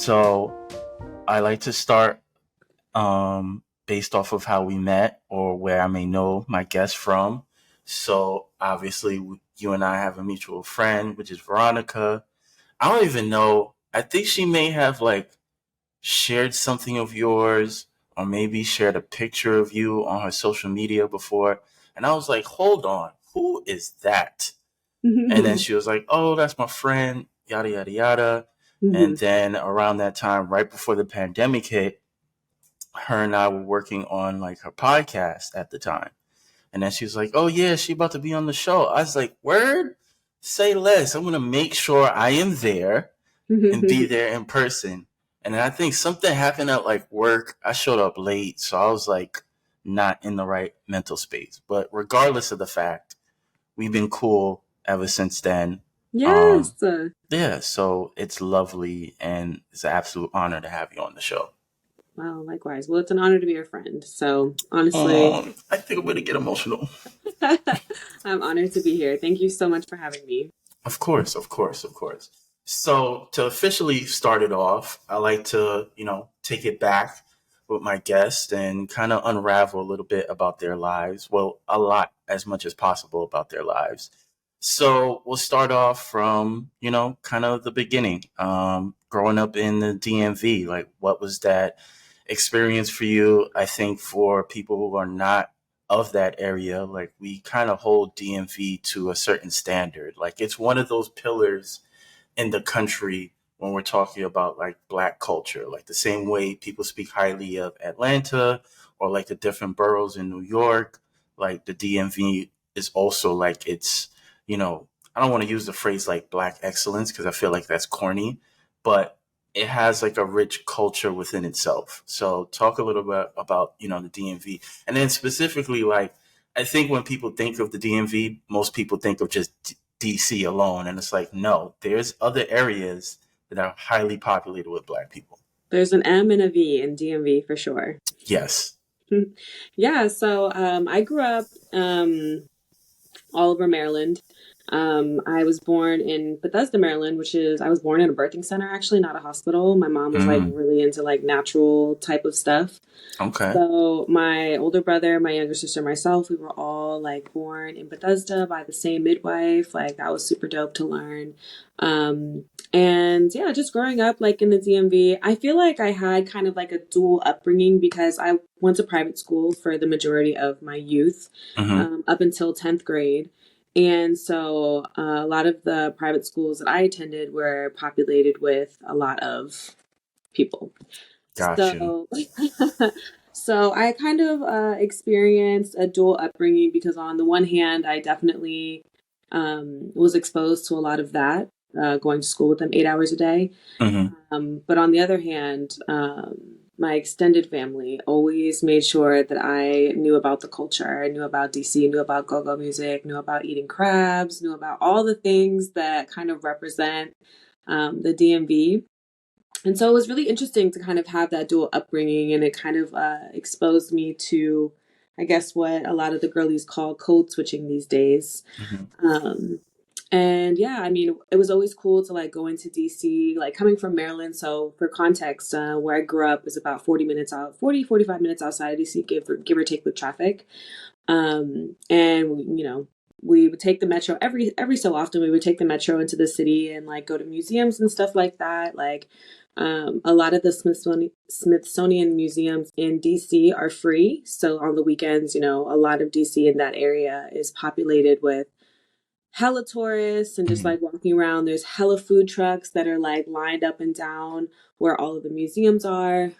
So I like to start based off of how we met or where I may know my guest from. So obviously, you and I have a mutual friend, which is Veronica. I don't even know. I think she may have like shared something of yours or maybe shared a picture of you on her social media before. And I was like, hold on, who is that? And then Mhm. she was like, oh, that's my friend, yada, yada, yada. And then around that time, right before the pandemic hit, her and I were working on like her podcast at the time. And then she was like, oh, yeah, she about to be on the show. I was like, word? Say less. I'm going to make sure I am there and be there in person. And then I think something happened at like work. I showed up late. So I was like not in the right mental space. But regardless of the fact, we've been cool ever since then. Yes. Um, yeah, so it's lovely and it's an absolute honor to have you on the show. Well, likewise. Well, it's an honor to be your friend. So, honestly, I think I'm going to get emotional. I'm honored to be here. Thank you so much for having me. Of course, of course, of course. So to officially start it off, I like to, take it back with my guest and kind of unravel a little bit about their lives. Well, a lot as much as possible about their lives. So we'll start off from, kind of the beginning. Growing up in the DMV, like what was that experience for you? I think for people who are not of that area, like we kind of hold DMV to a certain standard. Like it's one of those pillars in the country when we're talking about like black culture, like the same way people speak highly of Atlanta or like the different boroughs in New York, like the DMV is also like I don't want to use the phrase like black excellence because I feel like that's corny, but it has like a rich culture within itself. So talk a little bit about, the DMV. And then specifically like I think when people think of the DMV, most people think of just DC alone. And it's like, no, there's other areas that are highly populated with black people. There's an M and a V in DMV for sure. Yes. Yeah. So, I grew up all over Maryland. I was born in Bethesda, Maryland, I was born in a birthing center, actually, not a hospital. My mom was like Mm, really into like natural type of stuff. okay. So my older brother, my younger sister, myself, we were all like born in Bethesda by the same midwife. Like that was super dope to learn. Um, and yeah, just growing up like in the DMV, I feel like I had kind of like a dual upbringing because I went to private school for the majority of my youth, Hmm. up until 10th grade. And so a lot of the private schools that I attended were populated with a lot of people. Got you. So, so I kind of experienced a dual upbringing because on the one hand, I definitely was exposed to a lot of that, going to school with them 8 hours a day. Hmm. But on the other hand, my extended family always made sure that I knew about the culture. I knew about DC, knew about go-go music, knew about eating crabs, knew about all the things that kind of represent the DMV. And so it was really interesting to kind of have that dual upbringing, and it kind of exposed me to, I guess, what a lot of the girlies call code switching these days. Hmm. Um, and yeah, I mean, it was always cool to like go into DC, like coming from Maryland. So for context, where I grew up is about 40 minutes out, 45 minutes outside of DC, give or take with traffic. And we would take the metro every so often. We would take the metro into the city and like go to museums and stuff like that. Like a lot of the Smithsonian museums in DC are free. So on the weekends, a lot of DC in that area is populated with hella tourists and just Hmm. like walking around. There's hella food trucks that are like lined up and down where all of the museums are.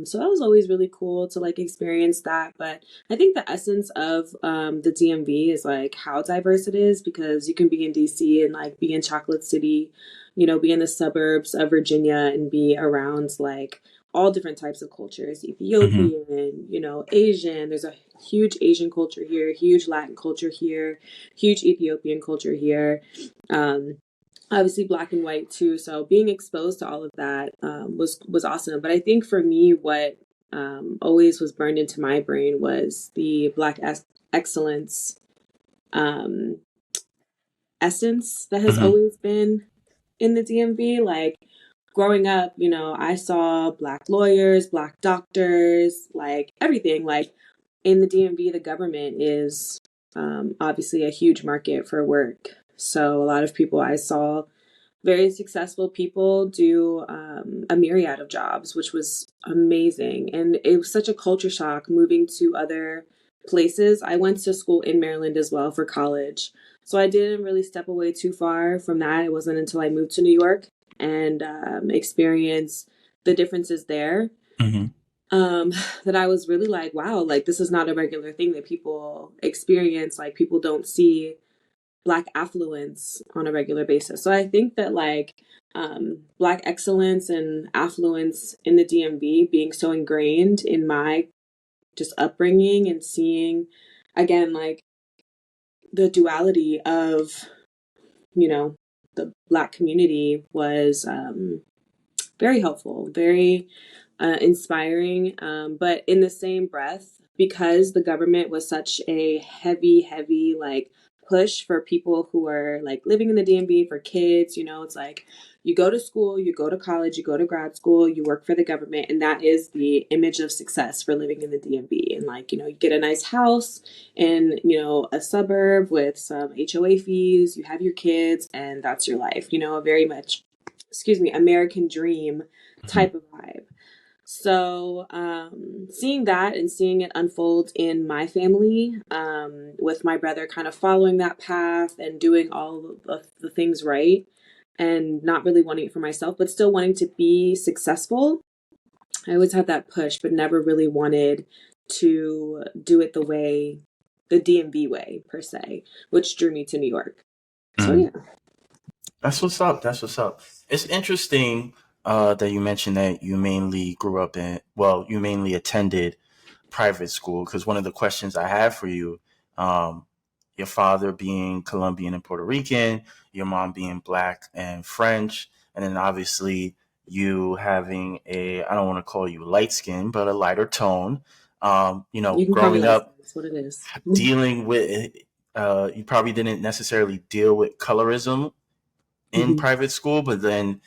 So that was always really cool to like experience that. But I think the essence of the DMV is like how diverse it is because you can be in DC and like be in Chocolate City, be in the suburbs of Virginia and be around like all different types of cultures, Hmm. Ethiopian, Asian. There's a huge Asian culture here, huge Latin culture here, huge Ethiopian culture here. Um, Obviously black and white too. So being exposed to all of that was awesome. But I think for me, what always was burned into my brain was the excellence um, essence that has Hmm. always been in the DMV. Like growing up, you know, I saw Black lawyers, Black doctors, like everything. Like in the DMV, the government is obviously a huge market for work. So a lot of people I saw, very successful people, do a myriad of jobs, which was amazing. And it was such a culture shock moving to other places. I went to school in Maryland as well for college. So I didn't really step away too far from that. It wasn't until I moved to New York and experienced the differences there Hmm. um, that I was really like, wow, like this is not a regular thing that people experience. Like people don't see Black affluence on a regular basis. So I think that like Black excellence and affluence in the DMV being so ingrained in my just upbringing and seeing again like the duality of, you know, the Black community was very helpful, very inspiring. But in the same breath, because the government was such a heavy, like push for people who are like living in the DMV, for kids, you know, it's like you go to school, you go to college, you go to grad school, you work for the government, and that is the image of success for living in the DMV. And like, you know, you get a nice house in, you know, a suburb with some HOA fees, you have your kids, and that's your life, you know, a very much, excuse me, American dream Hmm. type of vibe. So, seeing that and seeing it unfold in my family, with my brother kind of following that path and doing all of the things right and not really wanting it for myself, but still wanting to be successful. I always had that push, but never really wanted to do it the way, the DMV way per se, which drew me to New York. So, Hmm. yeah. That's what's up. That's what's up. It's interesting that you mentioned that you mainly grew up in, well, you mainly attended private school, because one of the questions I have for you, um, your father being Colombian and Puerto Rican, your mom being Black and French, and then obviously you having a, I don't want to call you light skin, but a lighter tone. You can call me Growing light skin. up, That's what it is. dealing with, you probably didn't necessarily deal with colorism in Mhm. private school, but then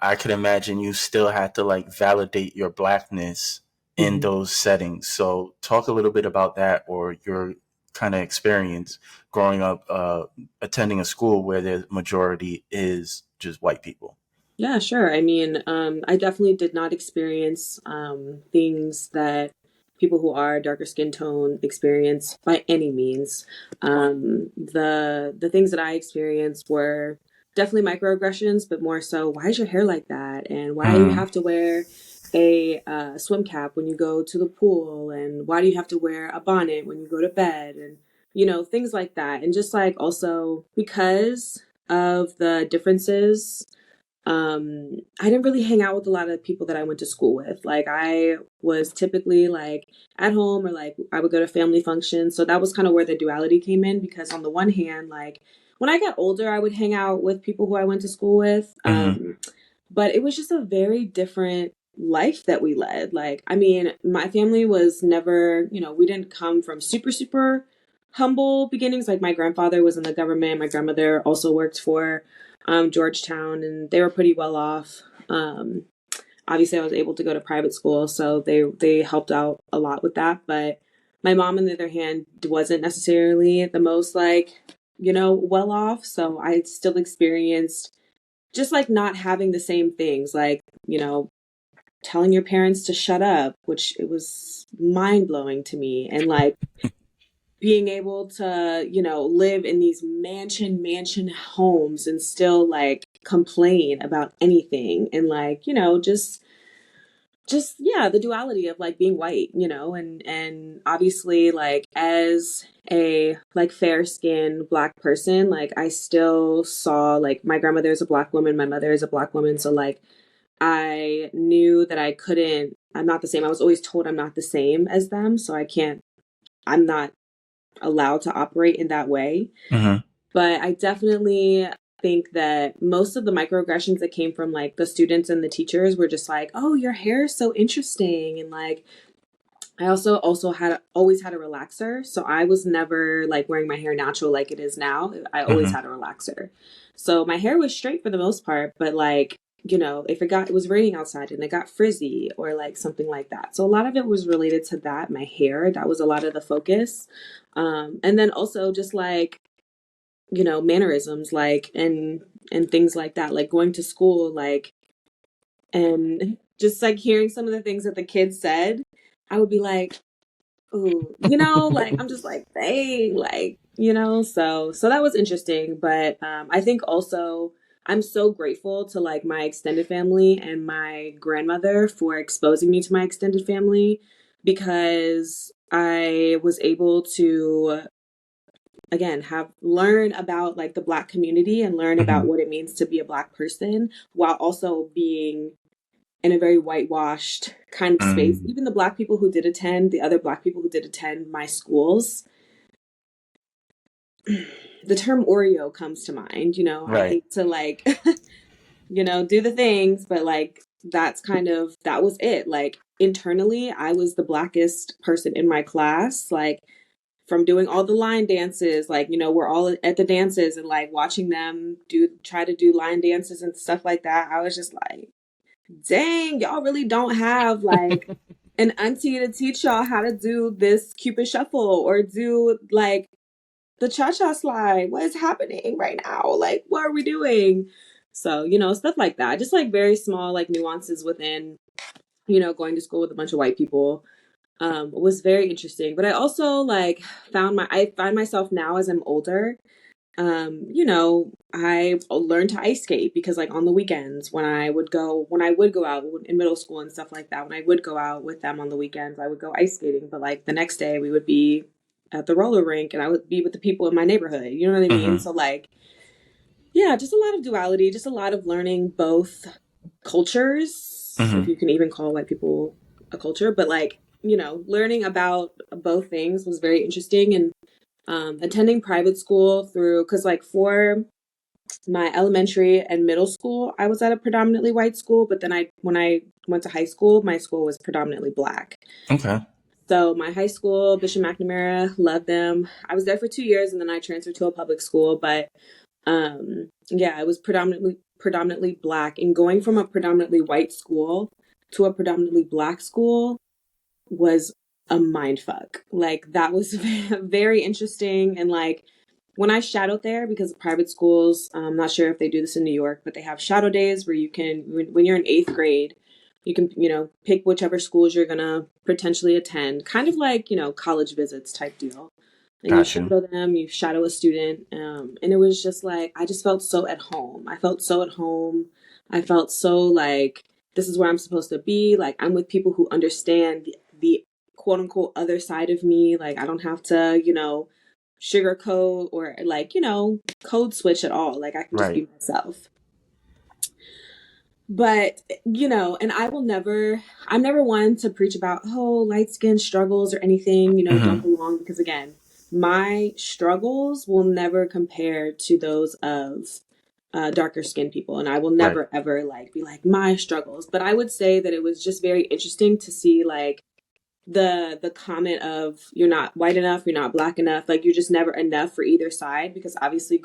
I could imagine you still had to like validate your blackness in Mhm. those settings. So talk a little bit about that, or your kind of experience growing up, attending a school where the majority is just white people. Yeah, sure. I mean, I definitely did not experience things that people who are darker skin tone experience by any means. The things that I experienced were definitely microaggressions, but more so, why is your hair like that? And why do you Mm, have to wear a swim cap when you go to the pool? And why do you have to wear a bonnet when you go to bed? And you know, things like that. And just like also because of the differences, I didn't really hang out with a lot of people that I went to school with. Like I was typically like at home, or like I would go to family functions. So that was kind of where the duality came in, because on the one hand, like when I got older, I would hang out with people who I went to school with. mm-hmm, But it was just a very different life that we led. Like, I mean, my family was never, you know, we didn't come from super humble beginnings. Like my grandfather was in the government. My grandmother also worked for Georgetown, and they were pretty well off. Obviously, I was able to go to private school, so they helped out a lot with that. But my mom, on the other hand, wasn't necessarily the most like, you know, well off. So I still experienced just like not having the same things, like, you know, telling your parents to shut up, which it was mind blowing to me, and like being able to, you know, live in these mansion homes and still like complain about anything, and like, you know, just yeah, the duality of like being white, you know, and obviously like as a like fair skinned Black person, like I still saw like my grandmother is a Black woman, my mother is a Black woman, so like I knew that I'm not the same. I was always told I'm not the same as them, so I'm not allowed to operate in that way. mm-hmm, But I definitely think that most of the microaggressions that came from like the students and the teachers were just like, "Oh, your hair is so interesting." And like I also had always had a relaxer, so I was never like wearing my hair natural like it is now. I always mm-hmm, had a relaxer. So my hair was straight for the most part, but like if it was raining outside and it got frizzy or like something like that. So a lot of it was related to that. My hair, that was a lot of the focus. And then also just like, mannerisms, like, and things like that, like going to school, like, and just like hearing some of the things that the kids said, I would be like, ooh, like I'm just like, dang, like, so that was interesting. But I think also I'm so grateful to like my extended family and my grandmother for exposing me to my extended family, because I was able to again have learn about like the Black community and learn about Hmm. what it means to be a Black person while also being in a very whitewashed kind of space. Mm. Even the other Black people who did attend my schools, the term Oreo comes to mind. I Right. hate to like, do the things, but like that was it. Like internally, I was the Blackest person in my class. Like from doing all the line dances, like, we're all at the dances and like watching them try to do line dances and stuff like that. I was just like, dang, y'all really don't have like an auntie to teach y'all how to do this Cupid shuffle or do like the cha-cha slide. What is happening right now? Like, what are we doing? So, stuff like that. Just like very small like nuances within, going to school with a bunch of white people was very interesting. But I also like I find myself now as I'm older, I learned to ice skate because like on the weekends when I would go out in middle school and stuff like that, when I would go out with them on the weekends, I would go ice skating. But like the next day we would be at the roller rink and I would be with the people in my neighborhood. You know what I mean? Hmm. So like, yeah, just a lot of duality, just a lot of learning both cultures, if Hmm. you can even call white people a culture, but like, learning about both things was very interesting. And attending private school because like for my elementary and middle school, I was at a predominantly white school, but then when I went to high school, my school was predominantly Black. Okay. So my high school, Bishop McNamara, loved them. I was there for 2 years and then I transferred to a public school, but yeah, I was predominantly Black, and going from a predominantly white school to a predominantly Black school was a mind fuck. Like that was very interesting. And like when I shadowed there, because private schools, I'm not sure if they do this in New York, but they have shadow days where you can, when you're in eighth grade, you can, pick whichever schools you're gonna potentially attend, kind of like, college visits type deal. And you Got you. shadow them, you shadow a student. And it was just like, I just felt so at home. I felt so at home. I felt so like, this is where I'm supposed to be. Like, I'm with people who understand the quote unquote other side of me. Like, I don't have to, sugarcoat or like, code switch at all. Like, I can just Right. be myself. But, and I'm never one to preach about, oh, light skin struggles or anything, don't Hmm. belong. Because again, my struggles will never compare to those of darker skinned people. And I will Right. never, ever like be like my struggles. But I would say that it was just very interesting to see like the comment of you're not white enough, you're not Black enough, like you're just never enough for either side. Because obviously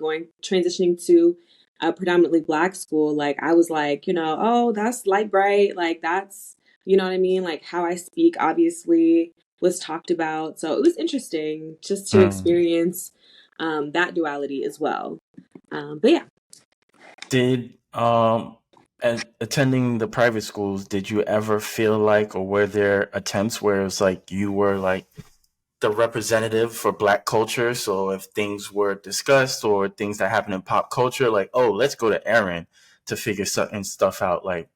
transitioning to a predominantly Black school, like I was like, oh, that's light bright, like that's, you know what I mean, like how I speak obviously was talked about. So it was interesting just to Mm. experience that duality as well. But yeah. Did attending the private schools, did you ever feel like, or were there attempts where it was like you were like the representative for Black culture? So if things were discussed or things that happen in pop culture, like, oh, let's go to Erin to figure certain stuff out. Like,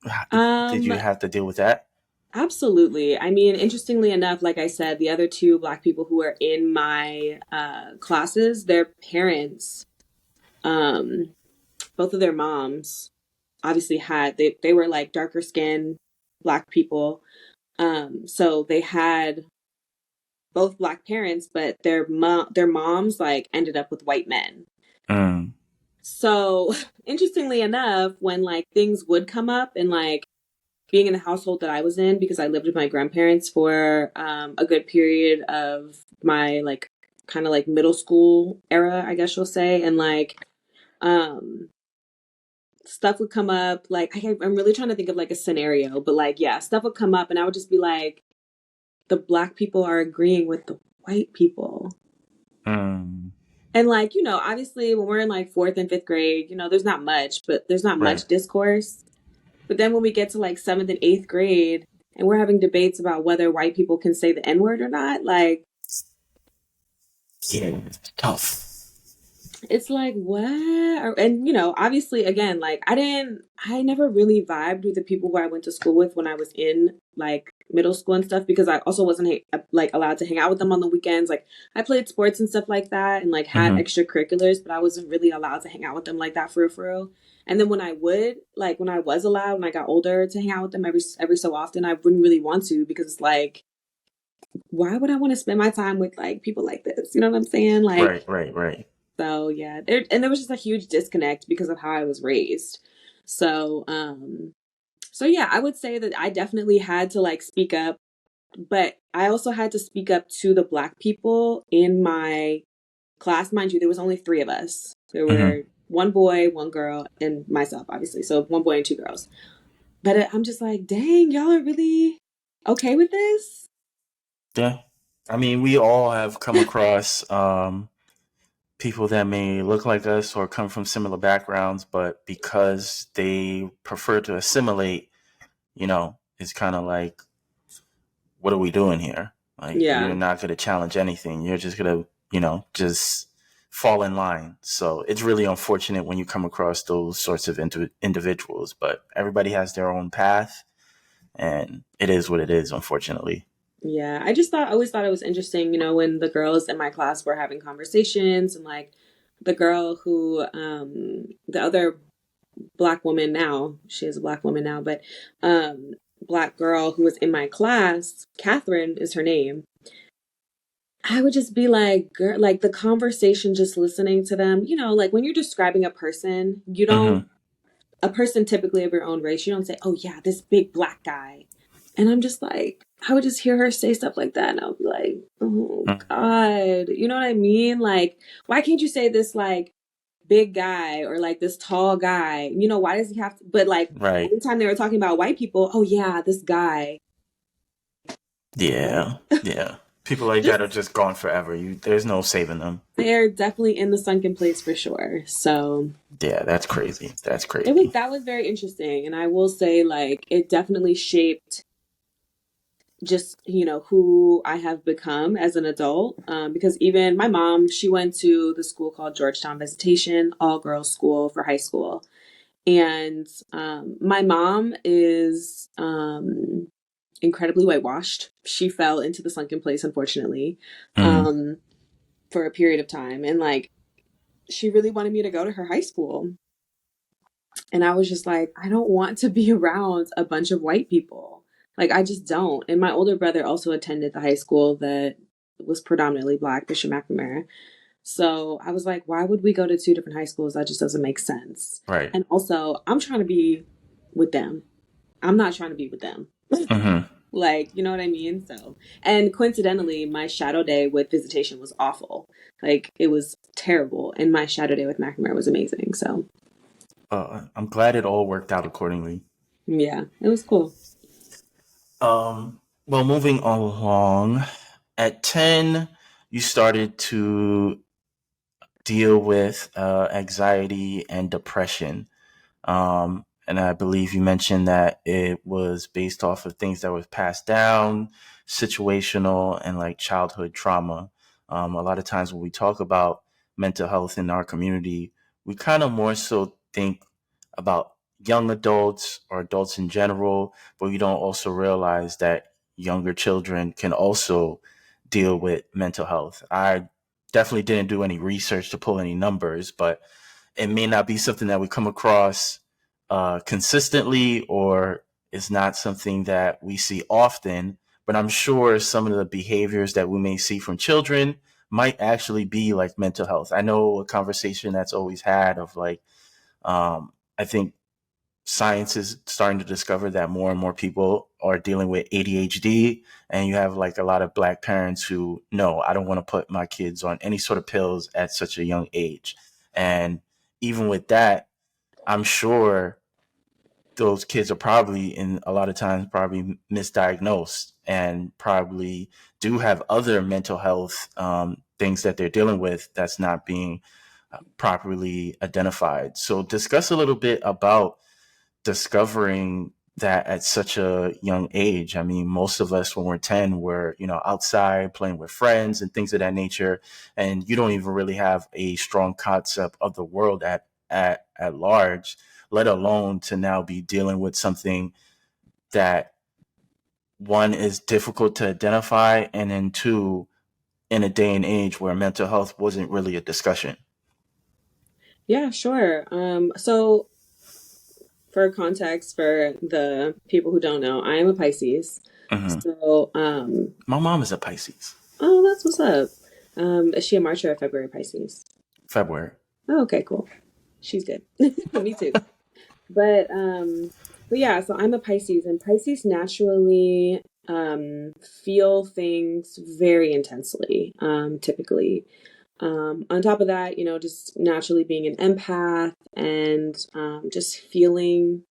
did um you have to deal with that? Absolutely. I mean, interestingly enough, like I said, the other two Black people who were in my classes, their parents, um, both of their moms, obviously they were like darker skinned Black people. So they had both Black parents, but their moms like ended up with white men. Mm. So interestingly enough, when like things would come up and like being in the household that I was in, because I lived with my grandparents for a good period of my like kind of like middle school era, I guess you'll say. And like um, stuff would come up. Like, I'm really trying to think of like a scenario, but like, yeah, stuff would come up and I would just be like, the black people are agreeing with the white people. Mm, And like, obviously when we're in like fourth and fifth grade, there's not much, but there's not right. much discourse. But then when we get to like seventh and eighth grade and we're having debates about whether white people can say the N word or not, like, Yeah, it's tough. it's like, what? And, obviously, again, like, I never really vibed with the people who I went to school with when I was in like middle school and stuff because I also wasn't like allowed to hang out with them on the weekends. Like, I played sports and stuff like that and like had Hmm. extracurriculars, but I wasn't really allowed to hang out with them like that for real. And then when I would, like, when I was allowed, when I got older to hang out with them every so often, I wouldn't really want to because it's like, why would I want to spend my time with like people like this? You know what I'm saying? Like, Right, right, right. so yeah, there was just a huge disconnect because of how I was raised. So so yeah, I would say that I definitely had to like speak up, but I also had to speak up to the black people in my class. Mind you, there was only three of us. There Hmm. were one boy, one girl, and myself, obviously. So one boy and two girls. But I'm just like, dang, y'all are really okay with this? Yeah. I mean, we all have come across people that may look like us or come from similar backgrounds, but because they prefer to assimilate, it's kind of like, what are we doing here? Like, you're Yeah. not going to challenge anything. You're just going to, just fall in line. So it's really unfortunate when you come across those sorts of individuals, but everybody has their own path, and it is what it is, unfortunately. Yeah, I always thought it was interesting, when the girls in my class were having conversations and like the girl who, the other black woman now, she is a black woman now, but, black girl who was in my class, Catherine is her name. I would just be like, girl, like the conversation, just listening to them, like when you're describing a person, Hmm. a person typically of your own race, you don't say, oh yeah, this big black guy. And I'm just like, I would just hear her say stuff like that. And I'll be like, oh God. You know what I mean? Like, why can't you say this like big guy or like this tall guy? Why does he have to? But like, Right. anytime they were talking about white people, oh yeah, this guy. What? Yeah. Yeah. People like that are Just, just gone forever. There's no saving them. they're definitely in the sunken place for sure. So Yeah, that's crazy. That's crazy. that was very interesting. And I will say, like, it definitely shaped just who I have become as an adult, because even my mom, she went to the school called Georgetown Visitation, all girls school for high school. And my mom is incredibly whitewashed. She fell into the sunken place, unfortunately, Hmm. for a period of time, and like she really wanted me to go to her high school. And I was just like, I don't want to be around a bunch of white people. Like, I just don't. And my older brother also attended the high school that was predominantly black, Bishop McNamara. So I was like, why would we go to two different high schools? That just doesn't make sense. Right. And also, I'm trying to be with them. I'm not trying to be with them. Hmm. Like, you know what I mean? So, and coincidentally, my shadow day with visitation was awful. Like, it was terrible. And my shadow day with McNamara was amazing. So, I'm glad it all worked out accordingly. yeah, it was cool. Well, moving along, at 10, you started to deal with anxiety and depression. And I believe you mentioned that it was based off of things that was passed down, situational, and like childhood trauma. A lot of times when we talk about mental health in our community, we kind of more so think about young adults or adults in general, but we don't also realize that younger children can also deal with mental health. I definitely didn't do any research to pull any numbers, but it may not be something that we come across consistently, or it's not something that we see often. But I'm sure some of the behaviors that we may see from children might actually be like mental health. I know a conversation that's always had of like, I think science is starting to discover that more and more people are dealing with ADHD, and you have like a lot of black parents who, no, I don't want to put my kids on any sort of pills at such a young age. And even with that, I'm sure those kids are probably, in a lot of times, probably misdiagnosed and probably do have other mental health things that they're dealing with that's not being properly identified. So discuss a little bit about discovering that at such a young age. I mean, most of us when we're 10, we're, outside playing with friends and things of that nature. And you don't even really have a strong concept of the world at large, let alone to now be dealing with something that, one, is difficult to identify, and then two, in a day and age where mental health wasn't really a discussion. Yeah, sure. So for context, for the people who don't know, I am a Pisces. Hmm. So, My mom is a Pisces. oh, that's what's up. Is she a March or a February Pisces? February. Oh, okay, cool. She's good. Me too. But um, but yeah, so I'm a Pisces, and Pisces naturally feel things very intensely, typically. On top of that, just naturally being an empath and just feeling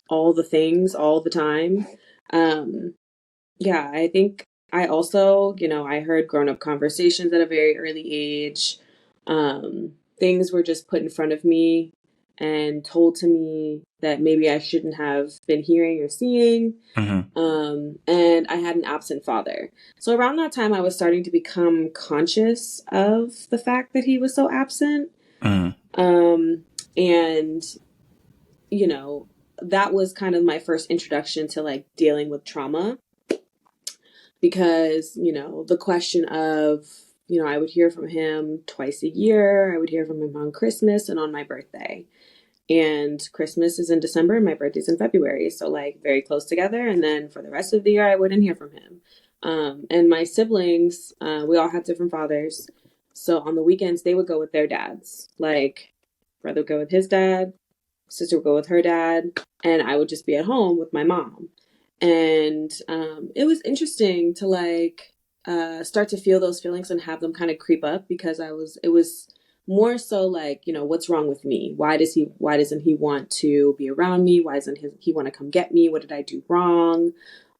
all the things all the time. Um, yeah, I think I also, I heard grown up conversations at a very early age. Things were just put in front of me and told to me that maybe I shouldn't have been hearing or seeing. Hmm. And I had an absent father. So around that time, I was starting to become conscious of the fact that he was so absent. Hmm. And, you know, that was kind of my first introduction to like dealing with trauma because, the question of, I would hear from him twice a year. I would hear from him on Christmas and on my birthday. And Christmas is in December and my birthday's in February. So, like, very close together. And then for the rest of the year, I wouldn't hear from him. And my siblings, we all had different fathers. So on the weekends, they would go with their dads. Like, brother would go with his dad, sister would go with her dad, and I would just be at home with my mom. And it was interesting to like start to feel those feelings and have them kind of creep up because it was more so like, what's wrong with me? Why doesn't he want to be around me? Why doesn't he want to come get me? What did I do wrong?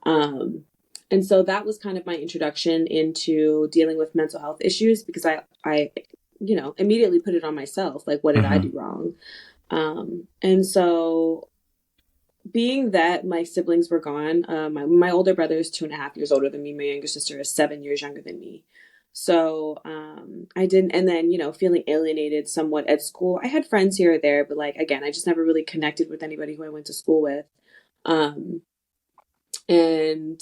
Um, and so that was kind of my introduction into dealing with mental health issues because I immediately put it on myself. Like, what did I Hmm. do wrong? And so being that my siblings were gone, my older brother is 2.5 years older than me. My younger sister is 7 years younger than me. So I didn't, and then, feeling alienated somewhat at school. I had friends here or there, but like, again, I just never really connected with anybody who I went to school with. Um, and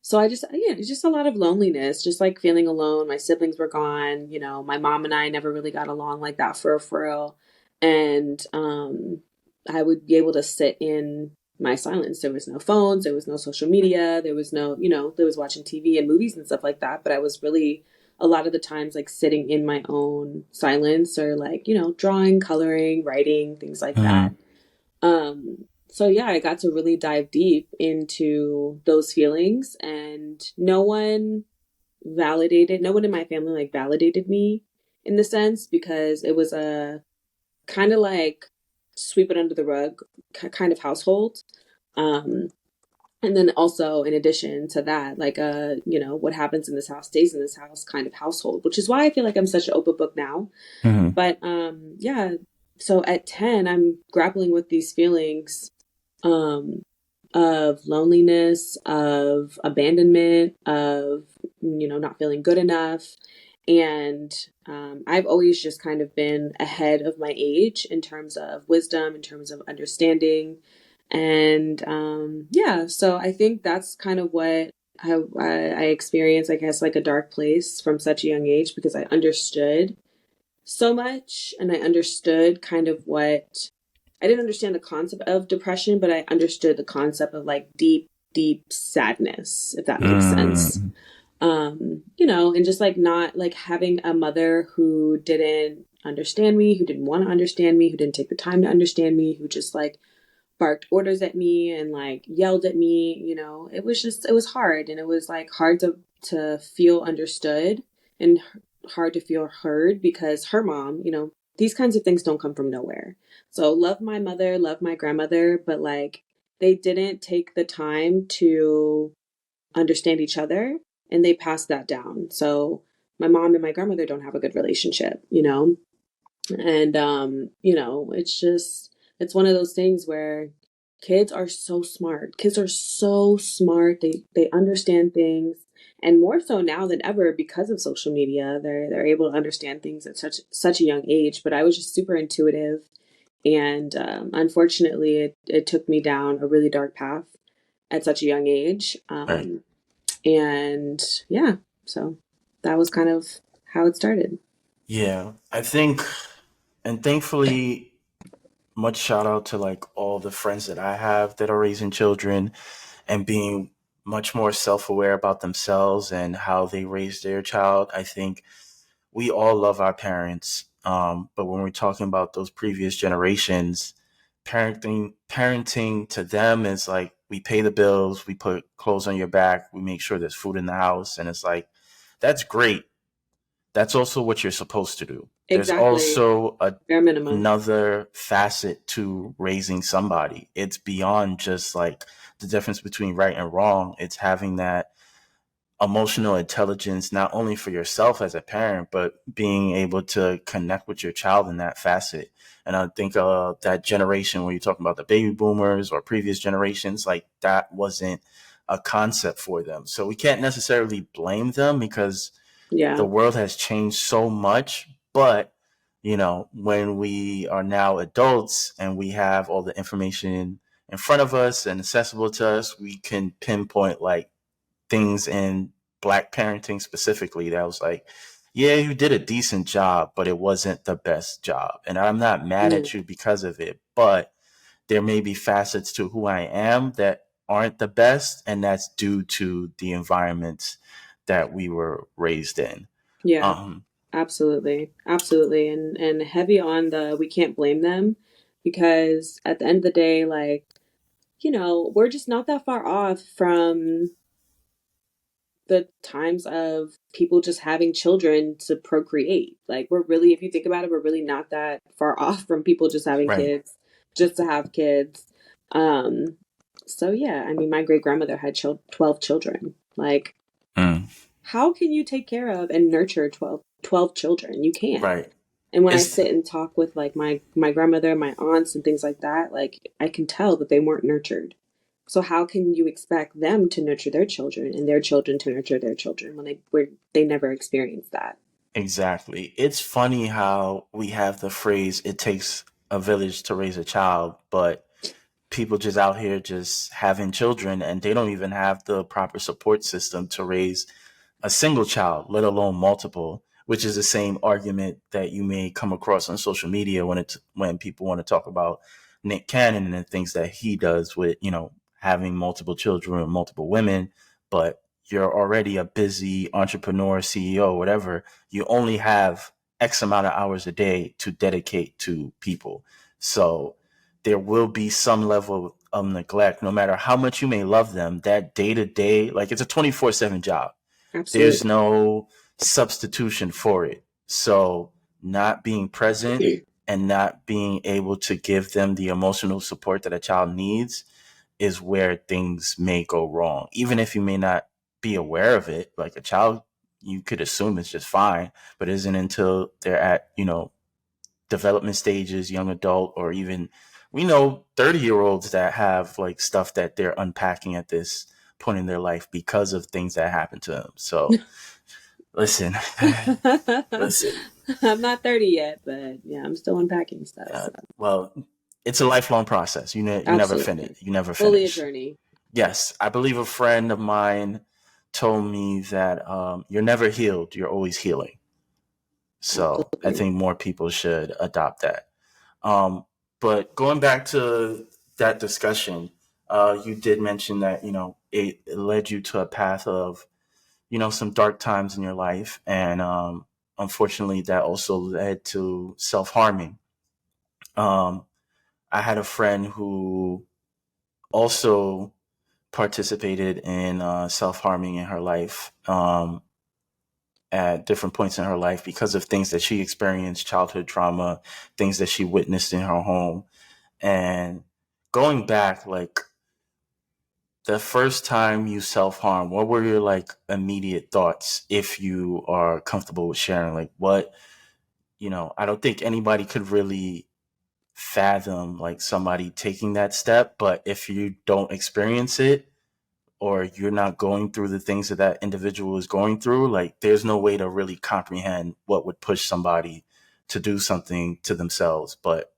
so it's just a lot of loneliness, just like feeling alone. My siblings were gone. My mom and I never really got along like that for real. And I would be able to sit in my silence. There was no phones, there was no social media, there was no, there was watching TV and movies and stuff like that. But I was really a lot of the times like sitting in my own silence or like, drawing, coloring, writing, things like that. Hmm. So yeah, I got to really dive deep into those feelings and no one in my family like validated me in the sense because it was a kind of like sweep it under the rug kind of household. Um, and then also in addition to that, like what happens in this house stays in this house kind of household, which is why I feel like I'm such an open book now. Hmm. But yeah, so at 10, I'm grappling with these feelings um, of loneliness, of abandonment, of, not feeling good enough. And I've always just kind of been ahead of my age in terms of wisdom, in terms of understanding. And yeah, so I think that's kind of what I experienced, I guess, like a dark place from such a young age because I understood so much and I understood kind of what I didn't understand the concept of depression, but I understood the concept of like deep, deep sadness, if that makes sense. Hmm. And just like not like having a mother who didn't understand me, who didn't want to understand me, who didn't take the time to understand me, who just like barked orders at me and like yelled at me, it was hard and it was like hard to feel understood and hard to feel heard because her mom, these kinds of things don't come from nowhere. So love my mother, love my grandmother, but like they didn't take the time to understand each other and they passed that down. So my mom and my grandmother don't have a good relationship, you know? And you know, it's just it's one of those things where kids are so smart. Kids are so smart. They understand things, and more so now than ever because of social media. They're able to understand things at such a young age. But I was just super intuitive, and unfortunately, it took me down a really dark path at such a young age. Right. And yeah, so that was kind of how it started. Yeah, I think, and thankfully, much shout out to like all the friends that I have that are raising children and being much more self aware about themselves and how they raise their child. I think we all love our parents, but when we're talking about those previous generations, parenting to them is like we pay the bills, we put clothes on your back, we make sure there's food in the house, and it's like that's great. That's also what you're supposed to do. There's Exactly. also Bare minimum. another facet to raising somebody. It's beyond just like the difference between right and wrong. It's having that emotional intelligence, not only for yourself as a parent, but being able to connect with your child in that facet. And I think that generation, when you're talking about the baby boomers or previous generations, like that wasn't a concept for them. So we can't necessarily blame them because the Yeah. world has changed so much. But, you know, when we are now adults and we have all the information in front of us and accessible to us, we can pinpoint like things in black parenting specifically that was like, yeah, you did a decent job, but it wasn't the best job. And I'm not mad Yeah. at you because of it, but there may be facets to who I am that aren't the best, and that's due to the environments that we were raised in. Yeah. Um, Absolutely. Absolutely. And heavy on the we can't blame them because at the end of the day, like, you know, we're just not that far off from the times of people just having children to procreate. Like we're really, if you think about it, we're really not that far off from people just having right. kids, just to have kids. Um, so yeah, I mean, my great grandmother had 12 children. Like, Mm, how can you take care of and nurture 12 children? You can't. right. And when I It's sit and talk with like my grandmother, my aunts and things like that, like I can tell that they weren't nurtured. So how can you expect them to nurture their children and their children to nurture their children when they never experienced that? exactly. It's funny how we have the phrase, it takes a village to raise a child, but people just out here just having children and they don't even have the proper support system to raise a single child, let alone multiple, which is the same argument that you may come across on social media when people want to talk about Nick Cannon and the things that he does with, you know, having multiple children and multiple women, but you're already a busy entrepreneur, CEO, whatever. You only have X amount of hours a day to dedicate to people. So there will be some level of neglect, no matter how much you may love them, that day to day, like it's a 24/7 job. There's Absolutely. no substitution for it. So, not being present and not being able to give them the emotional support that a child needs is where things may go wrong. Even if you may not be aware of it, like a child, you could assume it's just fine, but it isn't until they're at, you know, development stages, young adult, or even we know 30-year-olds that have like stuff that they're unpacking at this point in their life because of things that happened to them. So listen, listen. I'm not 30 yet, but yeah, I'm still unpacking stuff. Uh, So well, it's a lifelong process. You never finish. absolutely. You never Fully a finish. journey. Yes, I believe a friend of mine told me that you're never healed. You're always healing. So I Absolutely. think more people should adopt that. Um, but going back to that discussion, you did mention that you know it led you to a path of you know some dark times in your life, and unfortunately, that also led to self harming. Um, I had a friend who also participated in self harming in her life. at different points in her life because of things that she experienced, childhood trauma, things that she witnessed in her home. And going back, like the first time you self harm, what were your like immediate thoughts, if you are comfortable with sharing? Like, what, I don't think anybody could really fathom like somebody taking that step, but if you don't experience it, or you're not going through the things that that individual is going through, like there's no way to really comprehend what would push somebody to do something to themselves. But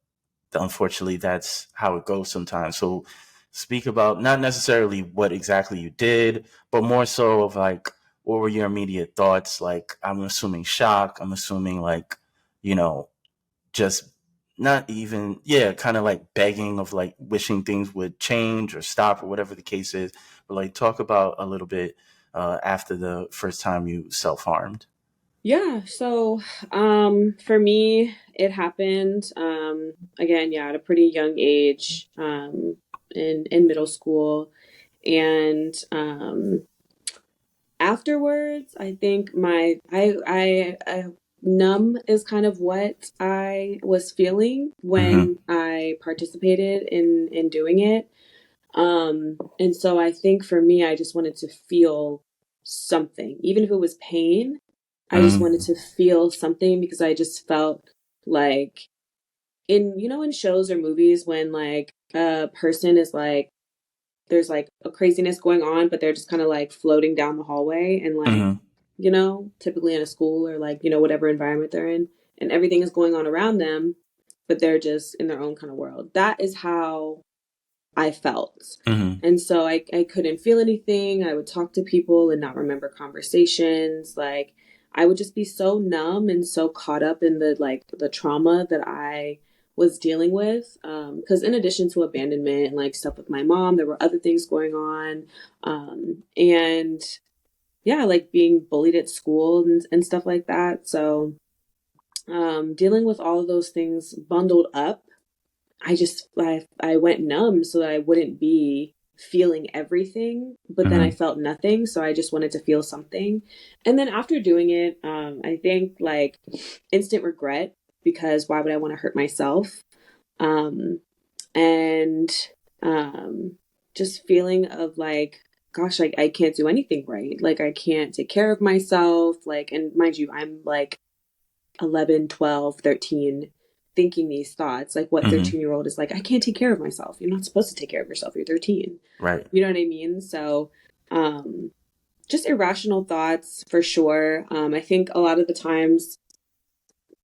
unfortunately, that's how it goes sometimes. So speak about not necessarily what exactly you did, but more so of like, what were your immediate thoughts? Like, I'm assuming shock. I'm assuming like, you know, just not even, yeah, kind of like begging of like wishing things would change or stop or whatever the case is. But like, talk about a little bit after the first time you self harmed. Yeah, so for me it happened again, yeah, at a pretty young age, in middle school. And afterwards, I think I numb is kind of what I was feeling Mm-hmm. when I participated in doing it. And so I think for me, I just wanted to feel something, even if it was pain. I just wanted Mm-hmm. to feel something because I just felt like in shows or movies when like a person is like, there's like a craziness going on, but they're just kind of like floating down the hallway and like, Mm-hmm. typically in a school or like, whatever environment they're in, and everything is going on around them, but they're just in their own kind of world. That is how I felt. Mm-hmm. And so I couldn't feel anything. I would talk to people and not remember conversations. Like I would just be so numb and so caught up in the trauma that I was dealing with. Because in addition to abandonment and like stuff with my mom, there were other things going on. And yeah, like being bullied at school and stuff like that. So dealing with all of those things bundled up, I went numb so that I wouldn't be feeling everything, but then I Mm-hmm. felt nothing, so I just wanted to feel something. And then after doing it, I think like instant regret, because why would I want to hurt myself? Um, and um, just feeling of like, gosh, I can't do anything right. Like I can't take care of myself. Like, and mind you, I'm like 11, 12, 13, thinking these thoughts. Like, what Mm-hmm. 13-year-old is like, I can't take care of myself. You're not supposed to take care of yourself. You're 13. Right. You know what I mean? So, um, just irrational thoughts for sure. I think a lot of the times,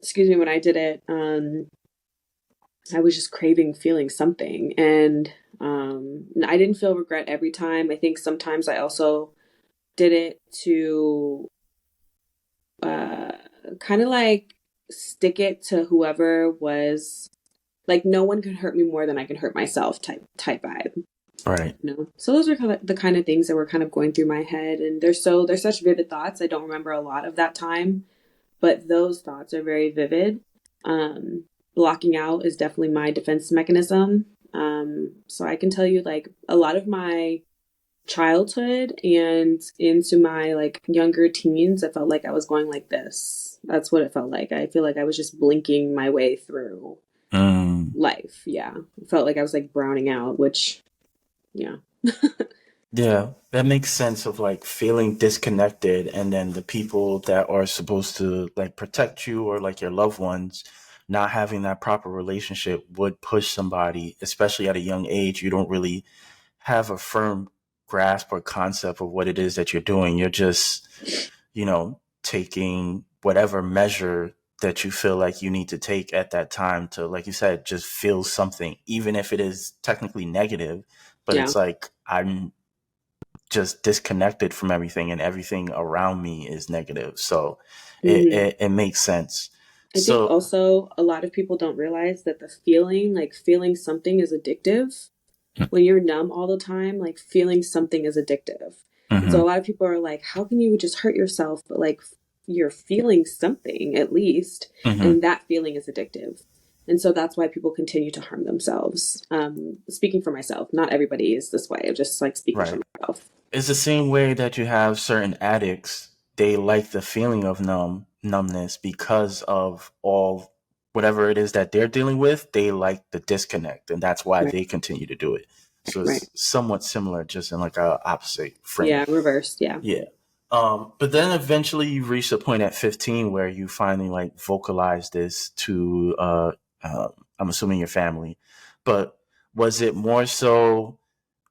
excuse me, when I did it, I was just craving feeling something. And I didn't feel regret every time. I think sometimes I also did it to uh, kind of like stick it to whoever was like, no one can hurt me more than I can hurt myself type vibe. Right. So those are kind of the kind of things that were kind of going through my head, and they're such vivid thoughts. I don't remember a lot of that time, but those thoughts are very vivid. Um, Blocking out is definitely my defense mechanism. So I can tell you, like, a lot of my childhood and into my like younger teens, I felt like I was going like this. That's what it felt like. I feel like I was just blinking my way through Mm. life. Yeah. It felt like I was like browning out, which, yeah. Yeah, that makes sense of like feeling disconnected, and then the people that are supposed to like protect you or like your loved ones not having that proper relationship would push somebody, especially at a young age. You don't really have a firm grasp or concept of what it is that you're doing. You're just, taking whatever measure that you feel like you need to take at that time to, like you said, just feel something, even if it is technically negative. But Yeah. it's like, I'm just disconnected from everything and everything around me is negative. So Hmm. it makes sense. I think So, also a lot of people don't realize that the feeling, like feeling something, is addictive. When you're numb all the time, like feeling something is addictive. And so a mhm, lot of people are like, how can you just hurt yourself? But like you're feeling something at least, mhm, and that feeling is addictive. And so that's why people continue to harm themselves. Speaking for myself, not everybody is this way. I'm just like speaking for right. myself. It's the same way that you have certain addicts they like the feeling of numbness because of all whatever it is that they're dealing with. They like the disconnect, and that's why Right. they continue to do it. So Right. it's somewhat similar, just in like a opposite frame. Yeah. Reversed. Yeah. Yeah. But then eventually you reached a point at 15 where you finally like vocalized this to, I'm assuming your family, but was it more so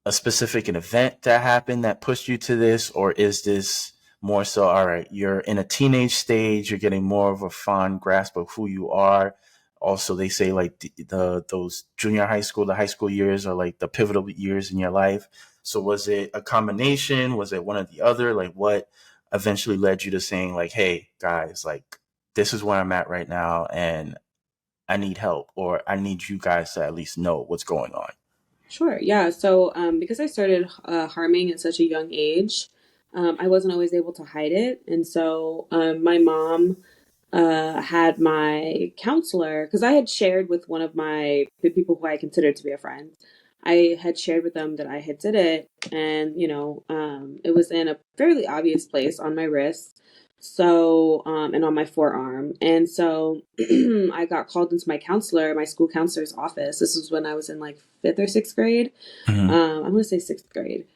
a specific event that happened that pushed you to this, or is this more so, all right, you're in a teenage stage, you're getting more of a fond grasp of who you are. Also, they say like the those junior high school, the high school years are like the pivotal years in your life. So was it a combination? Was it one or the other? Like what eventually led you to saying like, hey guys, like this is where I'm at right now and I need help, or I need you guys to at least know what's going on? Sure. Yeah. So, because I started harming at such a young age, I wasn't always able to hide it. And so, my mom had my counselor, because I had shared with one of the people who I considered to be a friend. I had shared with them that I had did it, and it was in a fairly obvious place on my wrist, so and on my forearm, and so I got called into my school counselor's office. This was when I was in like fifth or sixth grade. Mm-hmm. I'm gonna say sixth grade.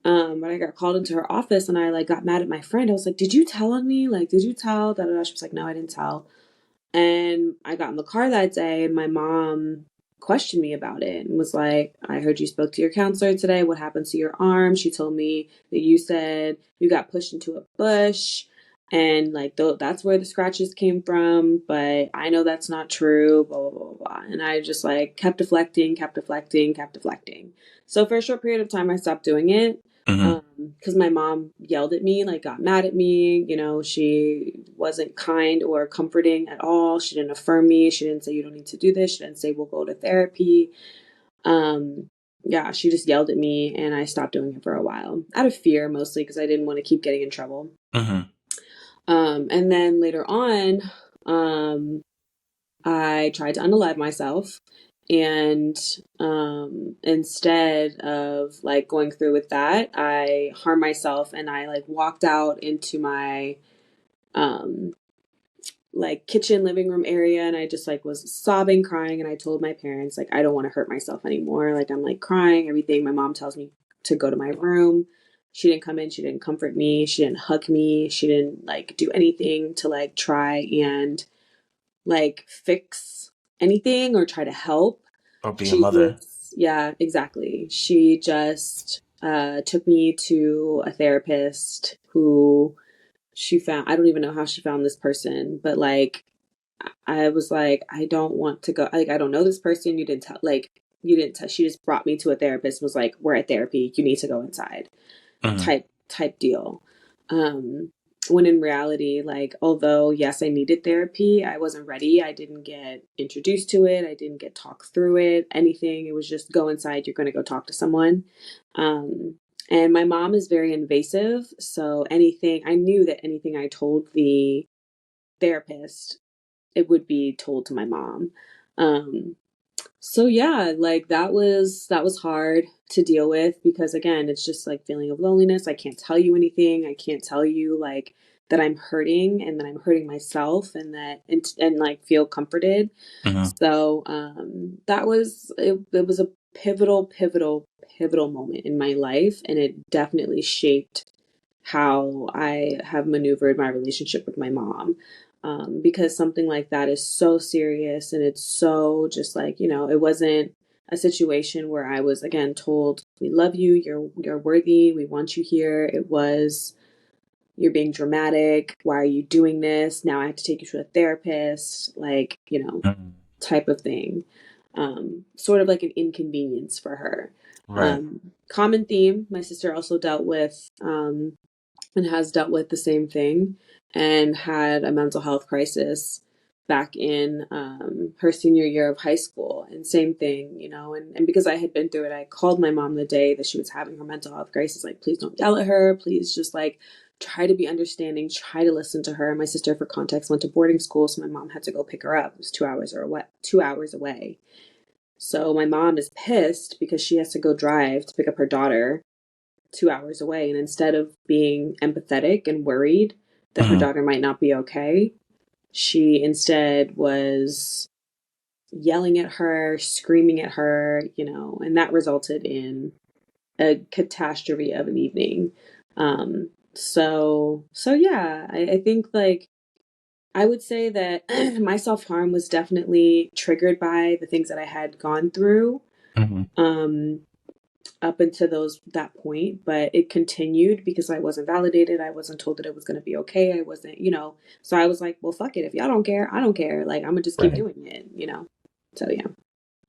But I got called into her office and I like got mad at my friend. I was like, "Did you tell on me? Like, did you tell?" Da, da, da. She was like, "No, I didn't tell." And I got in the car that day and my mom questioned me about it and was like, "I heard you spoke to your counselor today. What happened to your arm?" She told me that you said you got pushed into a bush and like that's where the scratches came from, but I know that's not true, blah, blah, blah, blah. And I just like kept deflecting, kept deflecting, kept deflecting. So for a short period of time, I stopped doing it Mm-hmm. because my mom yelled at me, like got mad at me. She wasn't kind or comforting at all. She didn't affirm me. She didn't say you don't need to do this. She didn't say we'll go to therapy. Um, yeah, she just yelled at me, and I stopped doing it for a while out of fear, mostly because I didn't want to keep getting in trouble. Mm-hmm. And then later on, um, I tried to unalive myself. And instead of like going through with that, I harmed myself and I like walked out into my um, like kitchen living room area and I just like was sobbing, crying. And I told my parents, like, I don't want to hurt myself anymore. Like, I'm like crying, everything. My mom tells me to go to my room. She didn't come in. She didn't comfort me. She didn't hug me. She didn't like do anything to like try and like fix anything or try to help. Or be a She mother. just, yeah, exactly. She just took me to a therapist who she found. I don't even know how she found this person, but like, I was like, I don't want to go. Like, I don't know this person. You didn't tell, like, you didn't tell. She just brought me to a therapist, was like, we're at therapy. You need to go inside Mm-hmm. type deal. Um, when in reality, like, although yes, I needed therapy, I wasn't ready. I didn't get introduced to it. I didn't get talked through it, anything. It was just go inside. You're going to go talk to someone. Um, and my mom is very invasive. So I knew that anything I told the therapist, it would be told to my mom. Um, so yeah, like that was hard to deal with because again, it's just like feeling of loneliness. I can't tell you anything. I can't tell you like that I'm hurting and that I'm hurting myself and like feel comforted. Mm-hmm. So that was it was a pivotal moment in my life and it definitely shaped how I have maneuvered my relationship with my mom. Because something like that is so serious and it's so just like, it wasn't a situation where I was again told, we love you, you're worthy, we want you here. It was, you're being dramatic. Why are you doing this? Now I have to take you to a therapist, like, Mm-hmm. type of thing. Sort of like an inconvenience for her. Right. Common theme. My sister also dealt with and has dealt with the same thing and had a mental health crisis back in her senior year of high school. And same thing, and because I had been through it, I called my mom the day that she was having her mental health crisis, like, please don't yell at her. Please just like try to be understanding, try to listen to her. My sister, for context, went to boarding school, so my mom had to go pick her up. It was 2 hours away. So my mom is pissed because she has to go drive to pick up her daughter 2 hours away. And instead of being empathetic and worried, that her Mhm. daughter might not be okay. She instead was yelling at her, screaming at her, and that resulted in a catastrophe of an evening. So yeah, I think like I would say that my self harm was definitely triggered by the things that I had gone through. Mhm. Um, up until that point, but it continued because I wasn't validated. I wasn't told that it was going to be okay. I wasn't, so I was like, well, fuck it. If y'all don't care, I don't care. Like, I'm gonna just keep Right. doing it. So yeah.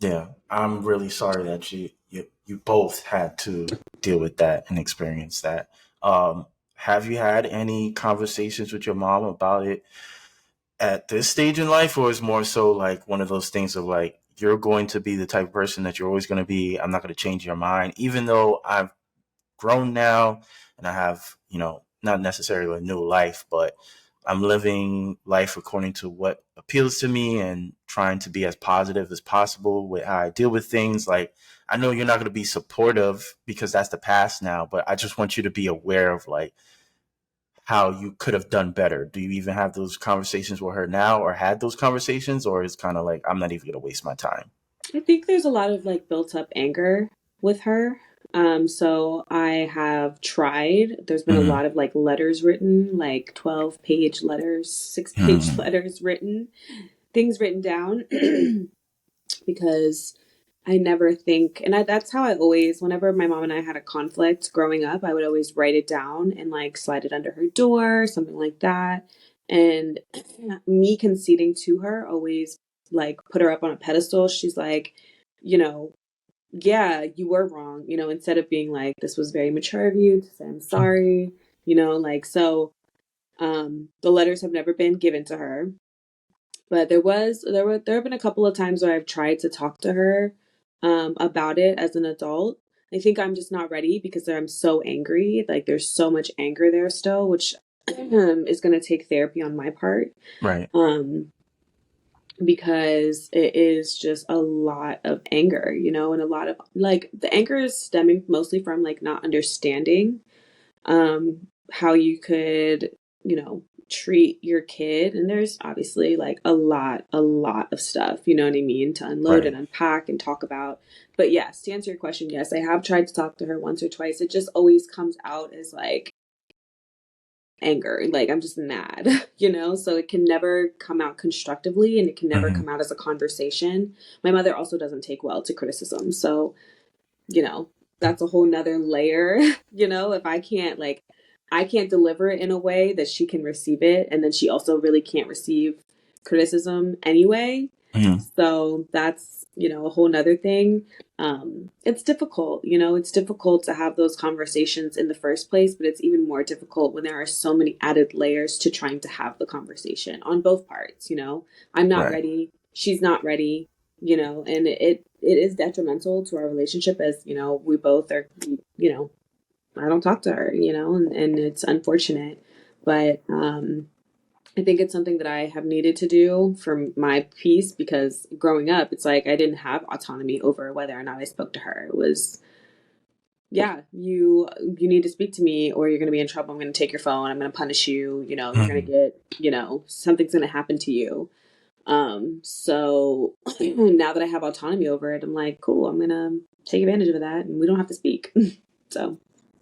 Yeah, I'm really sorry that you both had to deal with that and experience that. Have you had any conversations with your mom about it at this stage in life, or is more so like one of those things of like you're going to be the type of person that you're always going to be. I'm not going to change your mind, even though I've grown now and I have, not necessarily a new life, but I'm living life according to what appeals to me and trying to be as positive as possible with how I deal with things. Like, I know you're not going to be supportive because that's the past now, but I just want you to be aware of like how you could have done better. Do you even have those conversations with her now or had those conversations, or it's kind of like, I'm not even going to waste my time? I think there's a lot of like built up anger with her. So I have tried. There's been a Mm-hmm. lot of like letters written, like 12-page letters, 6-page Mm-hmm. letters written, things written down because I never think, and that's how I always, whenever my mom and I had a conflict growing up, I would always write it down and like slide it under her door, something like that. And me conceding to her always like put her up on a pedestal. She's like, you know, yeah, you were wrong, instead of being like, this was very mature of you to say, I'm sorry, like, so, the letters have never been given to her, but there have been a couple of times where I've tried to talk to her about it as an adult. I think I'm just not ready because I'm so angry. Like there's so much anger there still, which is going to take therapy on my part. Right. Um, because it is just a lot of anger, and a lot of like the anger is stemming mostly from like not understanding how you could, treat your kid. And there's obviously like a lot of stuff, you know what I mean, to unload and Right. unpack and talk about. But yes, to answer your question, yes, I have tried to talk to her once or twice. It just always comes out as like anger. Like I'm just mad, so it can never come out constructively and it can never Mm-hmm. come out as a conversation. My mother also doesn't take well to criticism. So you know, that's a whole nother layer, if I can't deliver it in a way that she can receive it. And then she also really can't receive criticism anyway. Mm-hmm. So that's, a whole nother thing. It's difficult, it's difficult to have those conversations in the first place, but it's even more difficult when there are so many added layers to trying to have the conversation on both parts, I'm not Right. ready. She's not ready, and it is detrimental to our relationship as, we both are, I don't talk to her, and it's unfortunate. But I think it's something that I have needed to do for my peace because growing up, it's like I didn't have autonomy over whether or not I spoke to her. It was, yeah, you need to speak to me or you're going to be in trouble. I'm going to take your phone. I'm going to punish you. You're going to Mm-hmm. get, something's going to happen to you. So now that I have autonomy over it, I'm like, cool, I'm going to take advantage of that and we don't have to speak. So,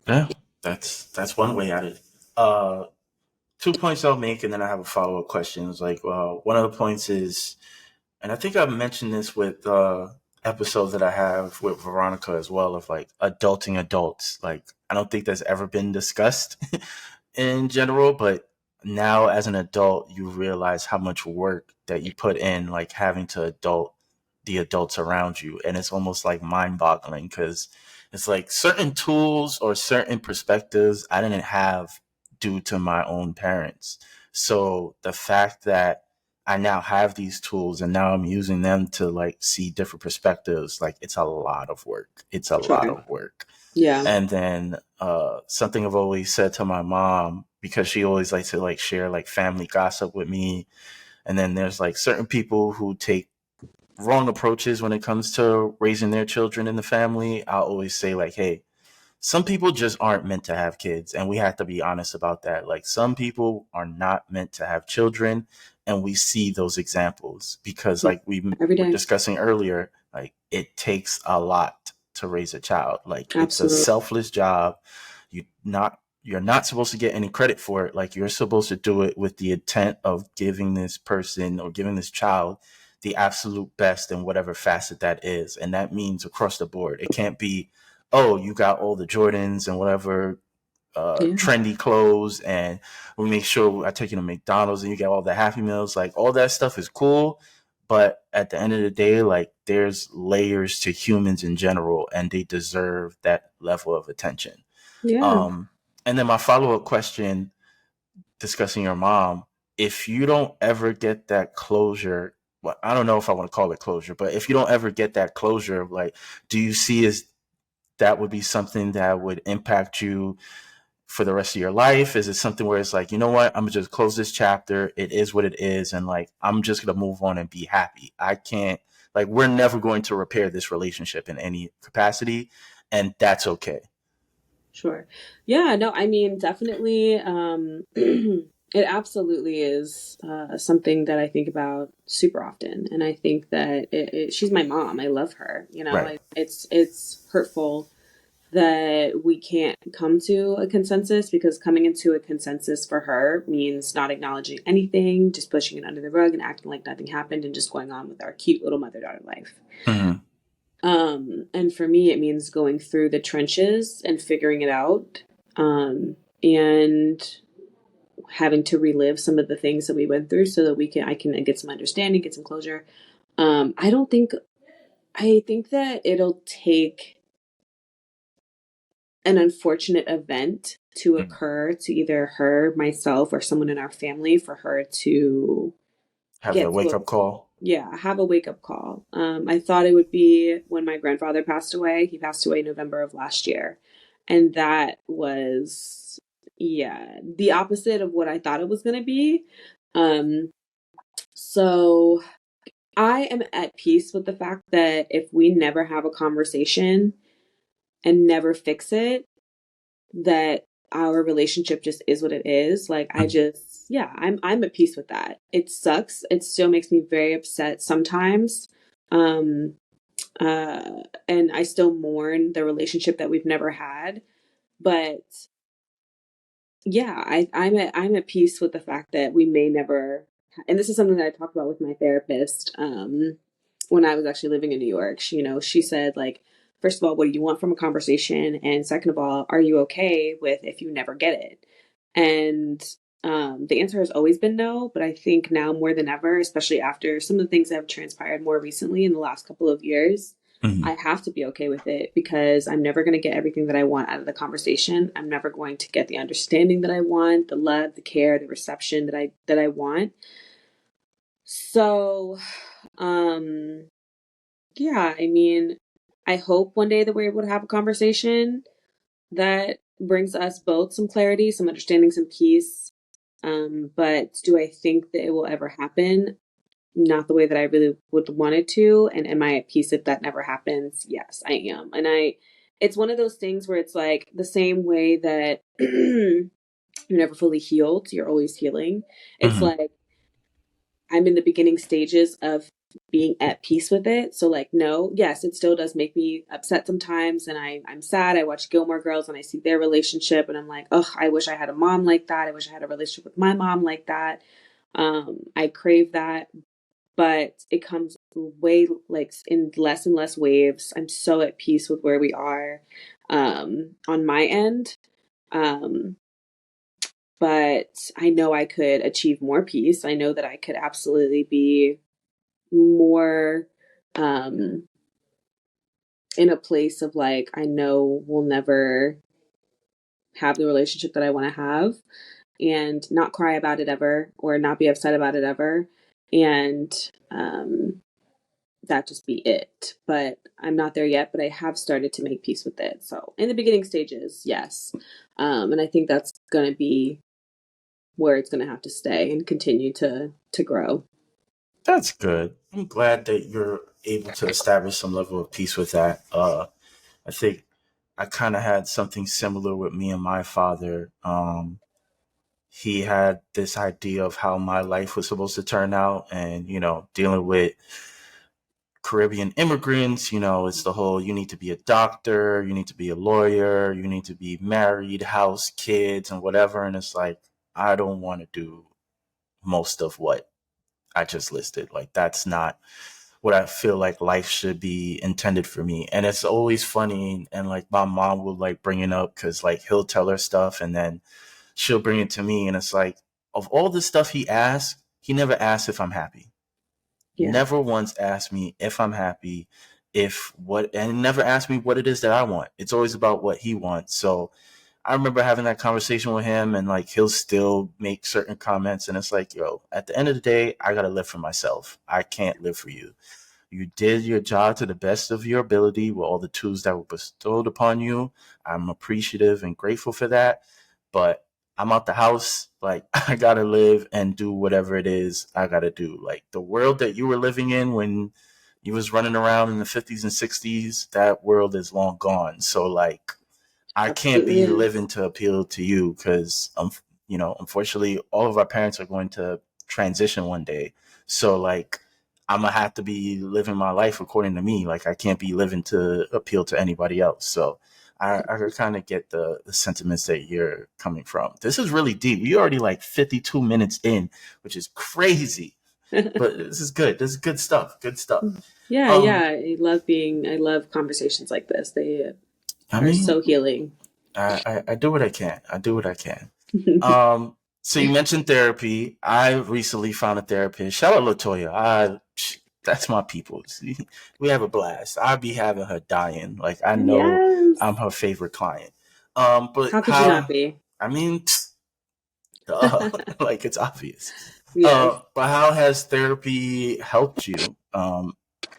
Yeah, that's one way at it. Uh, 2 points I'll make, and then I have a follow up question. It's like, one of the points is, and I think I've mentioned this with episodes that I have with Veronica as well, of like adulting adults. Like, I don't think that's ever been discussed in general, but now as an adult, you realize how much work that you put in, like having to adult the adults around you. And it's almost like mind boggling because it's like certain tools or certain perspectives I didn't have due to my own parents. So the fact that I now have these tools and now I'm using them to like see different perspectives, like it's a lot of work. It's a lot sure. of work. Yeah. And then something I've always said to my mom, because she always likes to like share like family gossip with me. And then there's like certain people who take wrong approaches when it comes to raising their children in the family. I'll always say like, hey, some people just aren't meant to have kids, and we have to be honest about that. Like, some people are not meant to have children, and we see those examples because, Yeah, like we every were day. discussing earlier, like, it takes a lot to raise a child. Like, it's a Absolutely. selfless job. You're not supposed to get any credit for it. Like, you're supposed to do it with the intent of giving this person or giving this child the absolute best in whatever facet that is. And that means across the board. It can't be, oh, you got all the Jordans and whatever Yeah. trendy clothes, and we make sure I take you to McDonald's and you get all the Happy Meals. Like, all that stuff is cool. But at the end of the day, like, there's layers to humans in general, and they deserve that level of attention. Yeah. Um, and then my follow up question, discussing your mom, if you don't ever get that closure, well, I don't know if I want to call it closure, but if you don't ever get that closure, like, do you see as that would be something that would impact you for the rest of your life? Is it something where it's like, you know what, I'm gonna just close this chapter. It is what it is, and like, I'm just gonna move on and be happy. I can't, like, we're never going to repair this relationship in any capacity, and that's okay. Sure. Yeah, no, I mean, definitely, it absolutely is something that I think about super often. And I think that she's my mom. I love her. Right. It's hurtful that we can't come to a consensus, because coming into a consensus for her means not acknowledging anything, just pushing it under the rug and acting like nothing happened and just going on with our cute little mother-daughter life. Mm-hmm. And for me, it means going through the trenches and figuring it out, and having to relive some of the things that we went through so that I can get some understanding, get some closure. I don't think, I think that it'll take an unfortunate event to Mm-hmm. occur to either her, myself, or someone in our family for her to Have the get to wake up call. yeah, have a wake up call. I thought it would be when my grandfather passed away. He passed away in November of last year. And that was, yeah, the opposite of what I thought it was going to be. Um, so I am at peace with the fact that if we never have a conversation and never fix it, that our relationship just is what it is. Like, I Mm-hmm. just, yeah, I'm at peace with that. It sucks. It still makes me very upset sometimes. Um and I still mourn the relationship that we've never had. But yeah, I'm at peace with the fact that we may never, and this is something that I talked about with my therapist, when I was actually living in New York. She said, like, first of all, what do you want from a conversation? And second of all, are you okay with if you never get it? And the answer has always been no, but I think now more than ever, especially after some of the things that have transpired more recently in the last couple of years, Mm-hmm. I have to be okay with it, because I'm never going to get everything that I want out of the conversation. I'm never going to get the understanding that I want, the love, the care, the reception that I want. So, um, yeah, I mean, I hope one day that we're able to have a conversation that brings us both some clarity, some understanding, some peace. But do I think that it will ever happen? Not the way that I really would want it to. And am I at peace if that never happens? Yes, I am. It's one of those things where it's like the same way that you're never fully healed, you're always healing. It's Mm-hmm. like I'm in the beginning stages of being at peace with it. So, like, no, yes, it still does make me upset sometimes, and I'm sad. I watch Gilmore Girls and I see their relationship, and I'm like, oh, I wish I had a mom like that. I wish I had a relationship with my mom like that. I crave that, but it comes way, like, in less and less waves. I'm so at peace with where we are, on my end. Um, but I know I could achieve more peace. I know that I could absolutely be more, um, in a place of, like, I know we'll never have the relationship that I want to have, and not cry about it ever, or not be upset about it ever. And, that just be it. But I'm not there yet, but I have started to make peace with it. So in the beginning stages, yes. And I think that's going to be where it's going to have to stay and continue to grow. That's good. I'm glad that you're able to establish some level of peace with that. I think I kind of had something similar with me and my father. He had this idea of how my life was supposed to turn out, and dealing with Caribbean immigrants, it's the whole, you need to be a doctor, you need to be a lawyer, you need to be married, house, kids, and whatever. And it's like, I don't want to do most of what I just listed. Like, that's not what I feel like life should be intended for me. And it's always funny. And like, my mom will like bring it up because like he'll tell her stuff and then she'll bring it to me. And it's like, of all the stuff he asks, he never asks if I'm happy. Yeah. Never once asked me if I'm happy, and never asked me what it is that I want. It's always about what he wants. So I remember having that conversation with him, and like he'll still make certain comments, and it's like, yo, at the end of the day, I gotta live for myself. I can't live for you. You did your job to the best of your ability with all the tools that were bestowed upon you. I'm appreciative and grateful for that. But I'm out the house. Like, I gotta live and do whatever it is I gotta do. Like, the world that you were living in when you was running around in the 50s and 60s, that world is long gone. So like, I can't Absolutely be is. living to appeal to you because, unfortunately, all of our parents are going to transition one day. So, like, I'm gonna have to be living my life according to me. Like, I can't be living to appeal to anybody else. So, I kind of get the sentiments that you're coming from. This is really deep. We already like 52 minutes in, which is crazy. But this is good. This is good stuff. Good stuff. Yeah, yeah. Um, I love conversations like this. They I are mean, so healing. I do what I can. I do what I can. So you mentioned therapy. I recently found a therapist. Shout out Latoya. That's my people. See, we have a blast. I be having her dying. Like, I know Yes. I'm her favorite client. But How could you not how? be? I mean, duh. Like, it's obvious. Yes. But how has therapy helped you?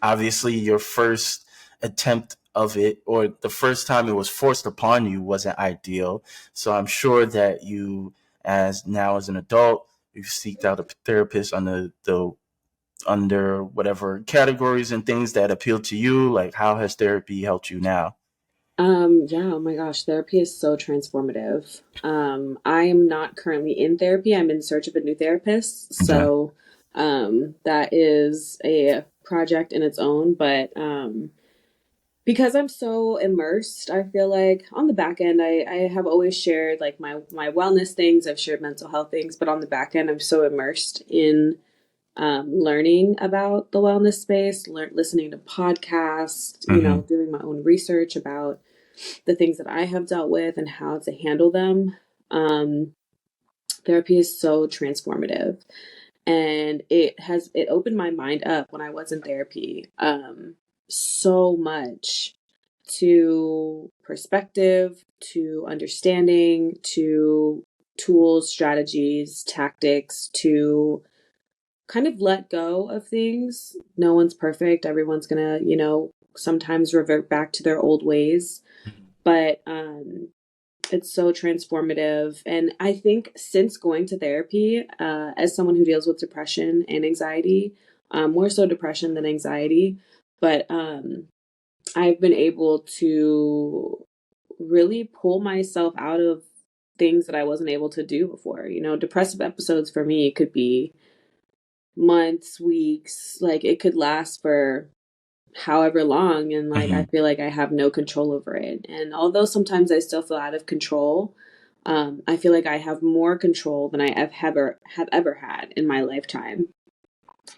Obviously, your first attempt of it, or the first time it was forced upon you, wasn't ideal. So I'm sure that you, as an adult, you've seeked out a therapist under whatever categories and things that appeal to you. Like, how has therapy helped you now? Yeah, oh my gosh, therapy is so transformative. I am not currently in therapy. I'm in search of a new therapist. Okay. So, that is a project in its own, but because I'm so immersed, I feel like on the back end, I have always shared like my wellness things. I've shared mental health things, but on the back end, I'm so immersed in learning about the wellness space, listening to podcasts, Mm-hmm. doing my own research about the things that I have dealt with and how to handle them. Um, Therapy is so transformative, and it opened my mind up when I was in therapy so much to perspective, to understanding, to tools, strategies, tactics to kind of let go of things. No one's perfect. Everyone's gonna, sometimes revert back to their old ways. But it's so transformative. And I think since going to therapy, as someone who deals with depression and anxiety, more so depression than anxiety, but I've been able to really pull myself out of things that I wasn't able to do before. Depressive episodes for me could be months, weeks, like it could last for however long. And like, I Mm-hmm. feel like I have no control over it. And although sometimes I still feel out of control, I feel like I have more control than I have ever had in my lifetime.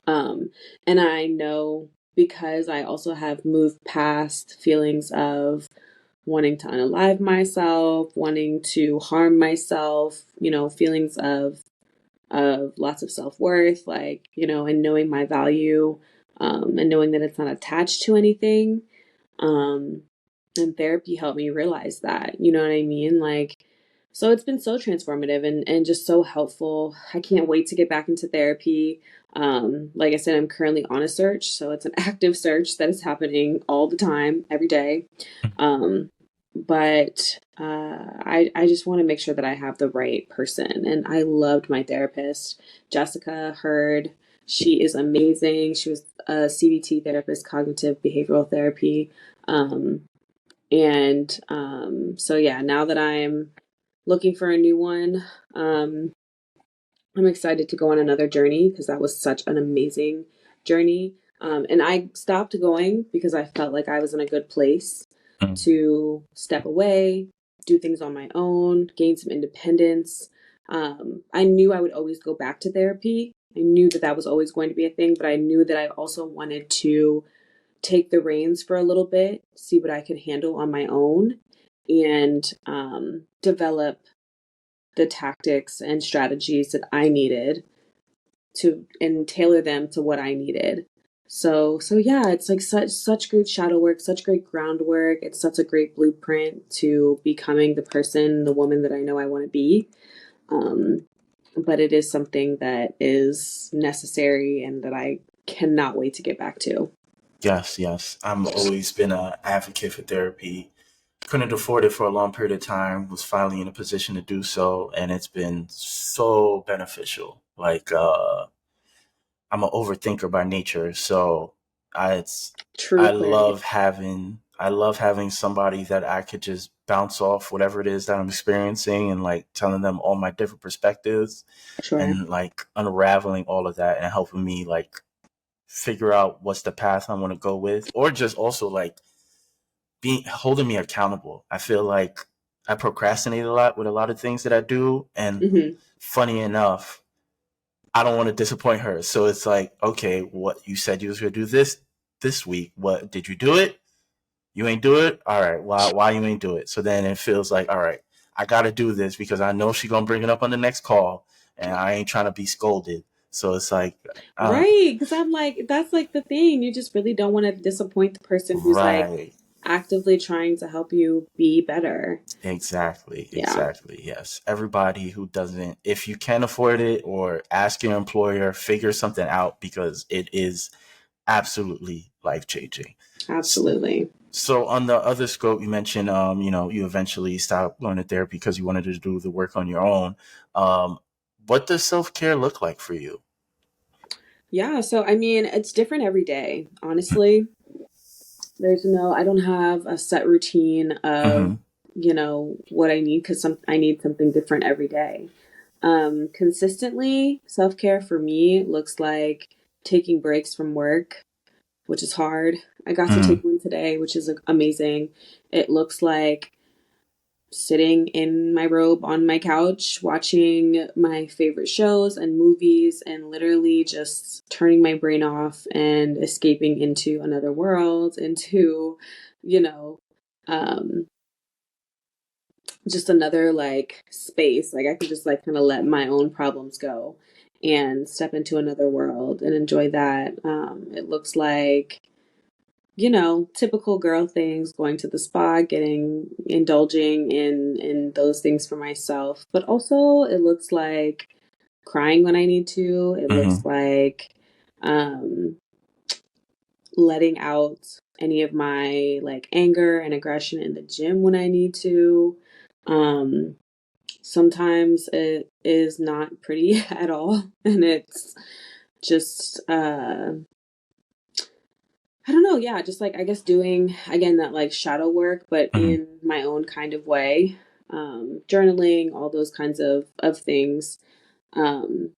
And I know because I also have moved past feelings of wanting to unalive myself, wanting to harm myself, feelings of lots of self worth, like, and knowing my value, and knowing that it's not attached to anything. Um, and therapy helped me realize that, you know what I mean? Like, so it's been so transformative and just so helpful. I can't wait to get back into therapy. Like I said, I'm currently on a search, so it's an active search that is happening all the time, every day. Um, but I just want to make sure that I have the right person. And I loved my therapist, Jessica Hurd. She is amazing. She was a CBT therapist, cognitive behavioral therapy. Um, And so yeah, now that I'm looking for a new one, I'm excited to go on another journey because that was such an amazing journey. And I stopped going because I felt like I was in a good place Mm. to step away, do things on my own, gain some independence. I knew I would always go back to therapy. I knew that that was always going to be a thing, but I knew that I also wanted to take the reins for a little bit, see what I could handle on my own, and develop the tactics and strategies that I needed to and tailor them to what I needed. So yeah, it's like such great shadow work, such great groundwork. It's such a great blueprint to becoming the person, the woman that I know I want to be. Um, but it is something that is necessary and that I cannot wait to get back to. Yes, yes. I'm always been an advocate for therapy. Couldn't afford it for a long period of time. Was finally in a position to do so, and it's been so beneficial. Like I'm an overthinker by nature, so it's True Aquarius. I love having somebody that I could just bounce off whatever it is that I'm experiencing and like telling them all my different perspectives Sure. and like unraveling all of that and helping me like figure out what's the path I want to go with, or just also like being holding me accountable. I feel like I procrastinate a lot with a lot of things that I do, and Hmm. funny enough, I don't want to disappoint her. So it's like, okay, what you said you was gonna do this week. What did you do it? You ain't do it. All right. Why you ain't do it? So then it feels like, all right, I got to do this because I know she gonna bring it up on the next call, and I ain't trying to be scolded. So it's like, Right, because I'm like, that's like the thing. You just really don't want to disappoint the person who's like right. actively trying to help you be better. Exactly, Yeah, exactly. Yes. Everybody who doesn't, if you can afford it or ask your employer, figure something out because it is absolutely life changing. absolutely. So on the other scope, you mentioned, you eventually stopped going to therapy because you wanted to do the work on your own. Um, what does self care look like for you? Yeah, so I mean, it's different every day. Honestly, I don't have a set routine of, Mm-hmm. what I need because I need something different every day. Consistently, self care for me looks like taking breaks from work, which is hard. I got to Mm-hmm. take one today, which is amazing. It looks like sitting in my robe on my couch, watching my favorite shows and movies, and literally just turning my brain off and escaping into another world, into, you know, um, just another like space. Like I could just like kind of let my own problems go and step into another world and enjoy that. It looks like typical girl things, going to the spa, indulging in those things for myself. But also it looks like crying when I need to. It looks Mm-hmm. like um letting out any of my like anger and aggression in the gym when I need to. Um Sometimes it is not pretty at all and it's just I don't know. Yeah, just like I guess doing again that like shadow work, but Mm-hmm. in my own kind of way. Journaling, all those kinds of things. Um,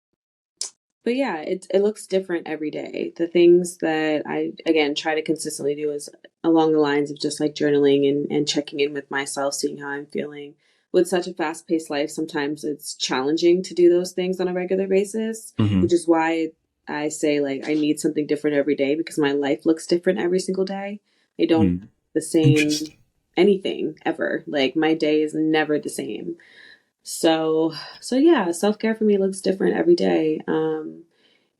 but yeah, it looks different every day. The things that I again try to consistently do is along the lines of just like journaling and checking in with myself, seeing how I'm feeling. With such a fast paced life, sometimes it's challenging to do those things on a regular basis, Mm-hmm. which is why I say like I need something different every day because my life looks different every single day. I don't Mm-hmm. have the same Interesting. anything ever. Like my day is never the same. So yeah, self care for me looks different every day.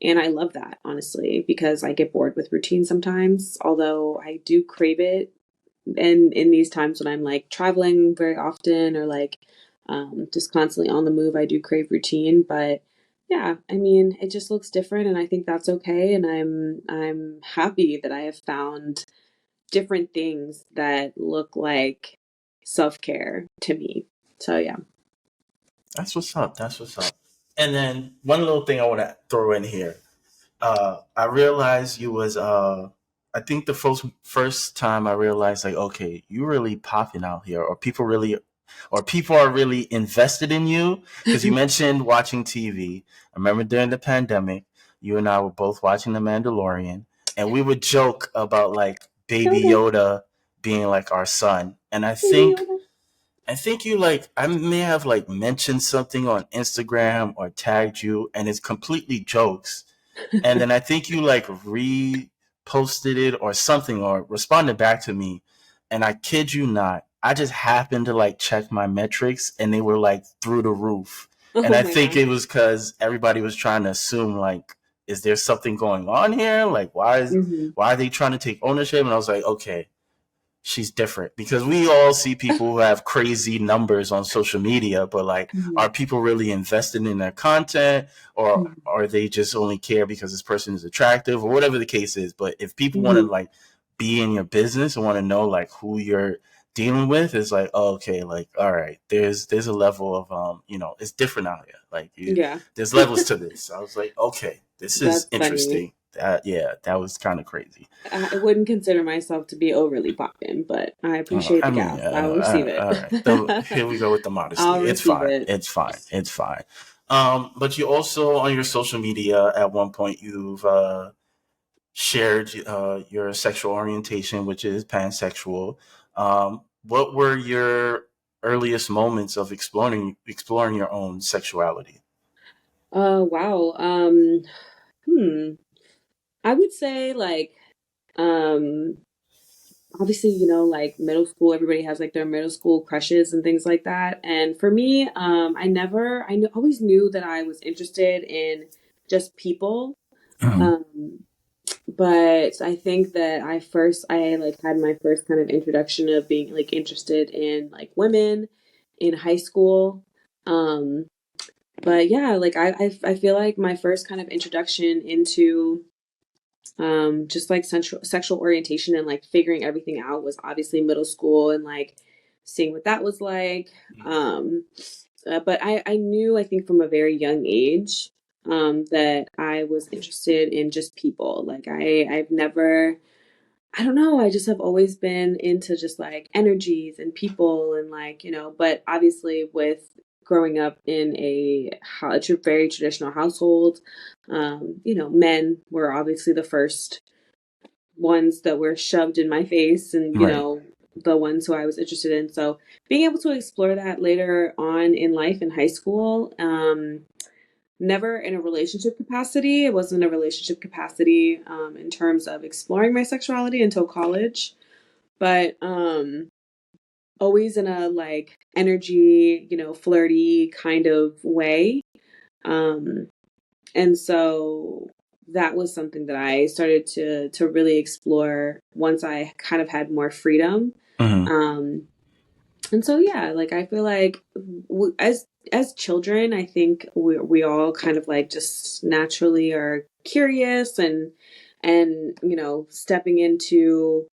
And I love that, honestly, because I get bored with routine sometimes, although I do crave it. And in these times when I'm like traveling very often or like just constantly on the move, I do crave routine. But yeah, I mean, it just looks different, and I think that's okay. And I'm happy that I have found different things that look like self care to me. So yeah. That's what's up. That's what's up. And then one little thing I want to throw in here. I realized you was I think the first time I realized, like, okay, you really popping out here, or people are really invested in you. Because you mentioned watching TV. I remember during the pandemic, you and I were both watching The Mandalorian, and we would joke about like Baby Yoda, Yoda being like our son. And baby Yoda. I think you like I may have like mentioned something on Instagram or tagged you, and it's completely jokes. And then I think you like reposted it or something or responded back to me. And I kid you not, I just happened to like check my metrics and they were like through the roof. And Oh I my think gosh. it was because everybody was trying to assume like, is there something going on here? Like, Hmm. why are they trying to take ownership? And I was like, okay, she's different, because we all see people who have crazy numbers on social media, but like, Hmm. are people really invested in their content, or Hmm. are they just only care because this person is attractive, or whatever the case is? But if people want to Hmm. like be in your business and want to know like who you're dealing with, is like, oh, okay, like, all right, there's a level of it's different out here, like Yeah, there's levels to this. I was like, okay, this is that's funny. interesting. That was kind of crazy. I wouldn't consider myself to be overly poppin', but I appreciate I the mean, gas. I'll receive it. all right. So here we go with the modesty. I'll It's receive fine. it. It's fine. It's fine. But you also, on your social media at one point, you've shared your sexual orientation, which is pansexual. What were your earliest moments of exploring your own sexuality? Wow. Hmm. I would say like um obviously, like middle school, everybody has like their middle school crushes and things like that. And for me, always knew that I was interested in just people. Mhm. Um, but I think that I like had my first kind of introduction of being like interested in like women in high school. Um, but yeah, like I feel like my first kind of introduction into just like sexual orientation and like figuring everything out was obviously middle school and like seeing what that was like. um but I knew, I think from a very young age, that I was interested in just people. Like I've never, I don't know, I just have always been into just like energies and people and like, but obviously with growing up in a very traditional household, men were obviously the first ones that were shoved in my face and, Right. the ones who I was interested in. So being able to explore that later on in life in high school, never in a relationship capacity. It wasn't a relationship capacity in terms of exploring my sexuality until college, but always in a like energy, flirty kind of way. Um, and so that was something that I started to really explore once I kind of had more freedom. Hmm. Um, and so yeah, like I feel like as children, I think we all kind of like just naturally are curious and stepping into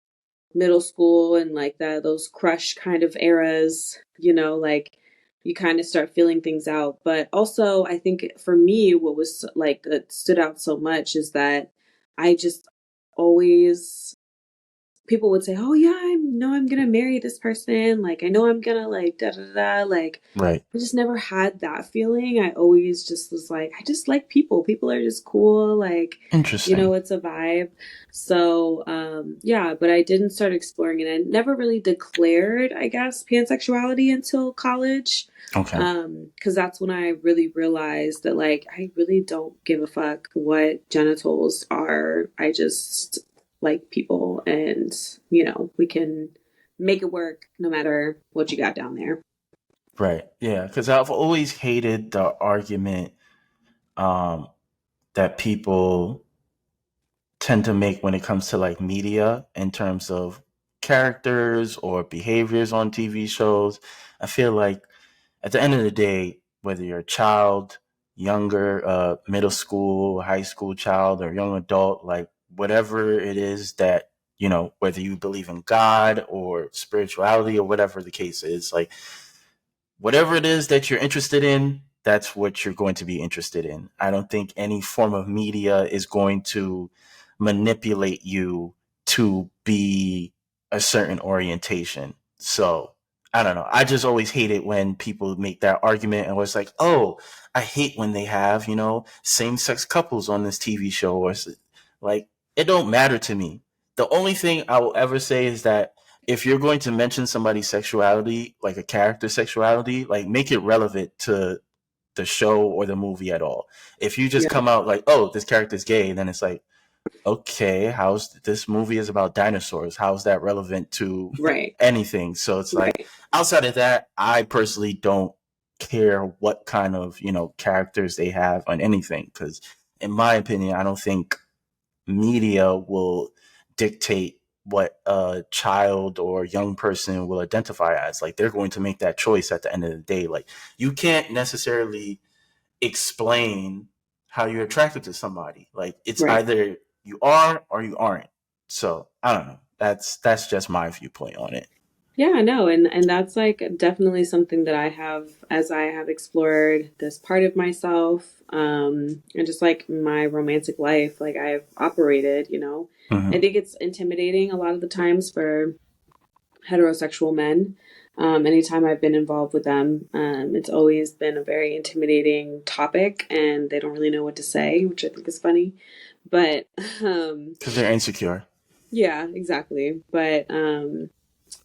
middle school and like that those crush kind of eras, like you kind of start feeling things out. But also I think for me what was like that stood out so much is that I just always, people would say, "Oh yeah, I know I'm gonna marry this person. Like I know I'm gonna like da da da." Like Right. I just never had that feeling. I always just was like, I just like people. People are just cool. Like, Interesting. it's a vibe. So yeah, but I didn't start exploring it. I never really declared, I guess, pansexuality until college. Okay. Because that's when I really realized that like I really don't give a fuck what genitals are. I just like people and we can make it work no matter what you got down there. Right. Yeah. Because I've always hated the argument um, that people tend to make when it comes to like media in terms of characters or behaviors on TV shows. I feel like at the end of the day, whether you're a child, younger, middle school, high school child, or young adult, like whatever it is that, whether you believe in God or spirituality or whatever the case is, like whatever it is that you're interested in, that's what you're going to be interested in. I don't think any form of media is going to manipulate you to be a certain orientation. So I don't know. I just always hate it when people make that argument and was like, oh, I hate when they have, same sex couples on this TV show like it don't matter to me. The only thing I will ever say is that if you're going to mention somebody's sexuality, like a character sexuality, like make it relevant to the show or the movie at all. If you just Yeah. come out like, oh, this character's gay, then it's like, okay, how's this movie is about dinosaurs? How's that relevant to Right. anything? So it's like Right. outside of that, I personally don't care what kind of, characters they have on anything. Cause in my opinion, I don't think media will dictate what a child or young person will identify as. Like they're going to make that choice at the end of the day. Like you can't necessarily explain how you're attracted to somebody. Like it's Right. either you are or you aren't. So I don't know. That's just my viewpoint on it. Yeah, no, and that's like definitely something that I have as I have explored this part of myself, and just like my romantic life, like I've operated, I Mm-hmm. think it's intimidating a lot of the times for heterosexual men. Anytime I've been involved with them, it's always been a very intimidating topic, and they don't really know what to say, which I think is funny. But Because they're insecure. yeah, exactly. But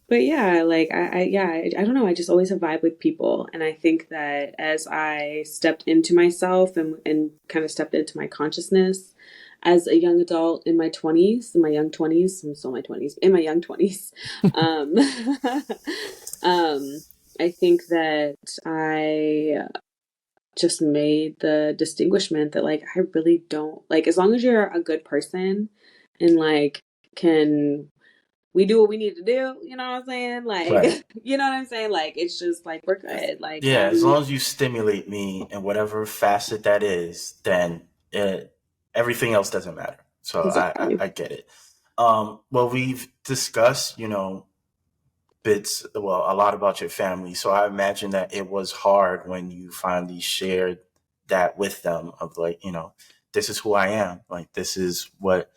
yeah, like I don't know. I just always have vibe with people, and I think that as I stepped into myself and kind of stepped into my consciousness as a young adult in my twenties, in my young twenties, I'm still in my twenties, in my young twenties, um, um, I think that I just made the distinguishment that like I really don't like as long as you're a good person and like can we do what we need to do, you know what I'm saying? Like, Right. you know what I'm saying? Like, it's just like, we're good. Like, Yeah, as long as you stimulate me in whatever facet that is, then everything else doesn't matter. So exactly. I get it. Well, we've discussed, a lot about your family. So I imagine that it was hard when you finally shared that with them of like, this is who I am. Like, this is what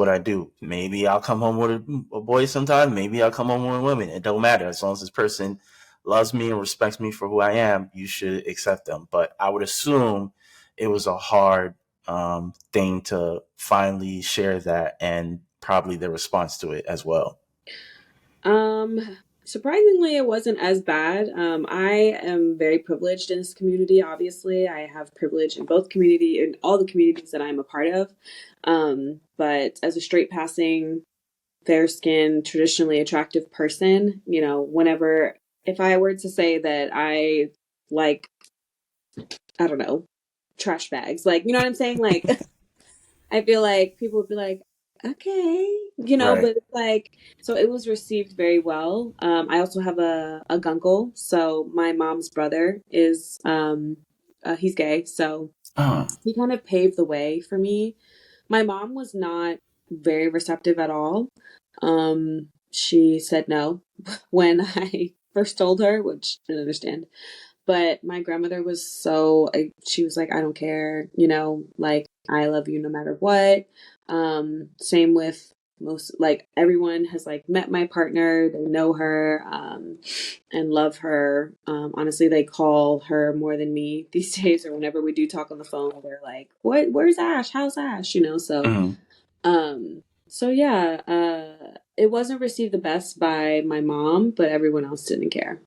I do. Maybe I'll come home with a boy sometime. Maybe I'll come home with a woman. It don't matter. As long as this person loves me and respects me for who I am, you should accept them. But I would assume it was a hard thing to finally share that and probably the response to it as well. Um, Surprisingly, it wasn't as bad. I am very privileged in this community. Obviously, I have privilege in both community in all the communities that I'm a part of. But as a straight passing, fair skinned, traditionally attractive person, whenever if I were to say that I like, I don't know, trash bags, like, you know what I'm saying? Like, I feel like people would be like, okay, Right. but it's like, so it was received very well. I also have a gunkle. So my mom's brother is, he's gay. So Oh, he kind of paved the way for me. My mom was not very receptive at all. She said no when I first told her, which I didn't understand. But my grandmother was she was like, I don't care, like, I love you no matter what. Same with most, like, everyone has, like, met my partner, they know her, and love her. Honestly, they call her more than me these days, or whenever we do talk on the phone, they're like, where's Ash? How's Ash? mhm. So yeah, it wasn't received the best by my mom, but everyone else didn't care.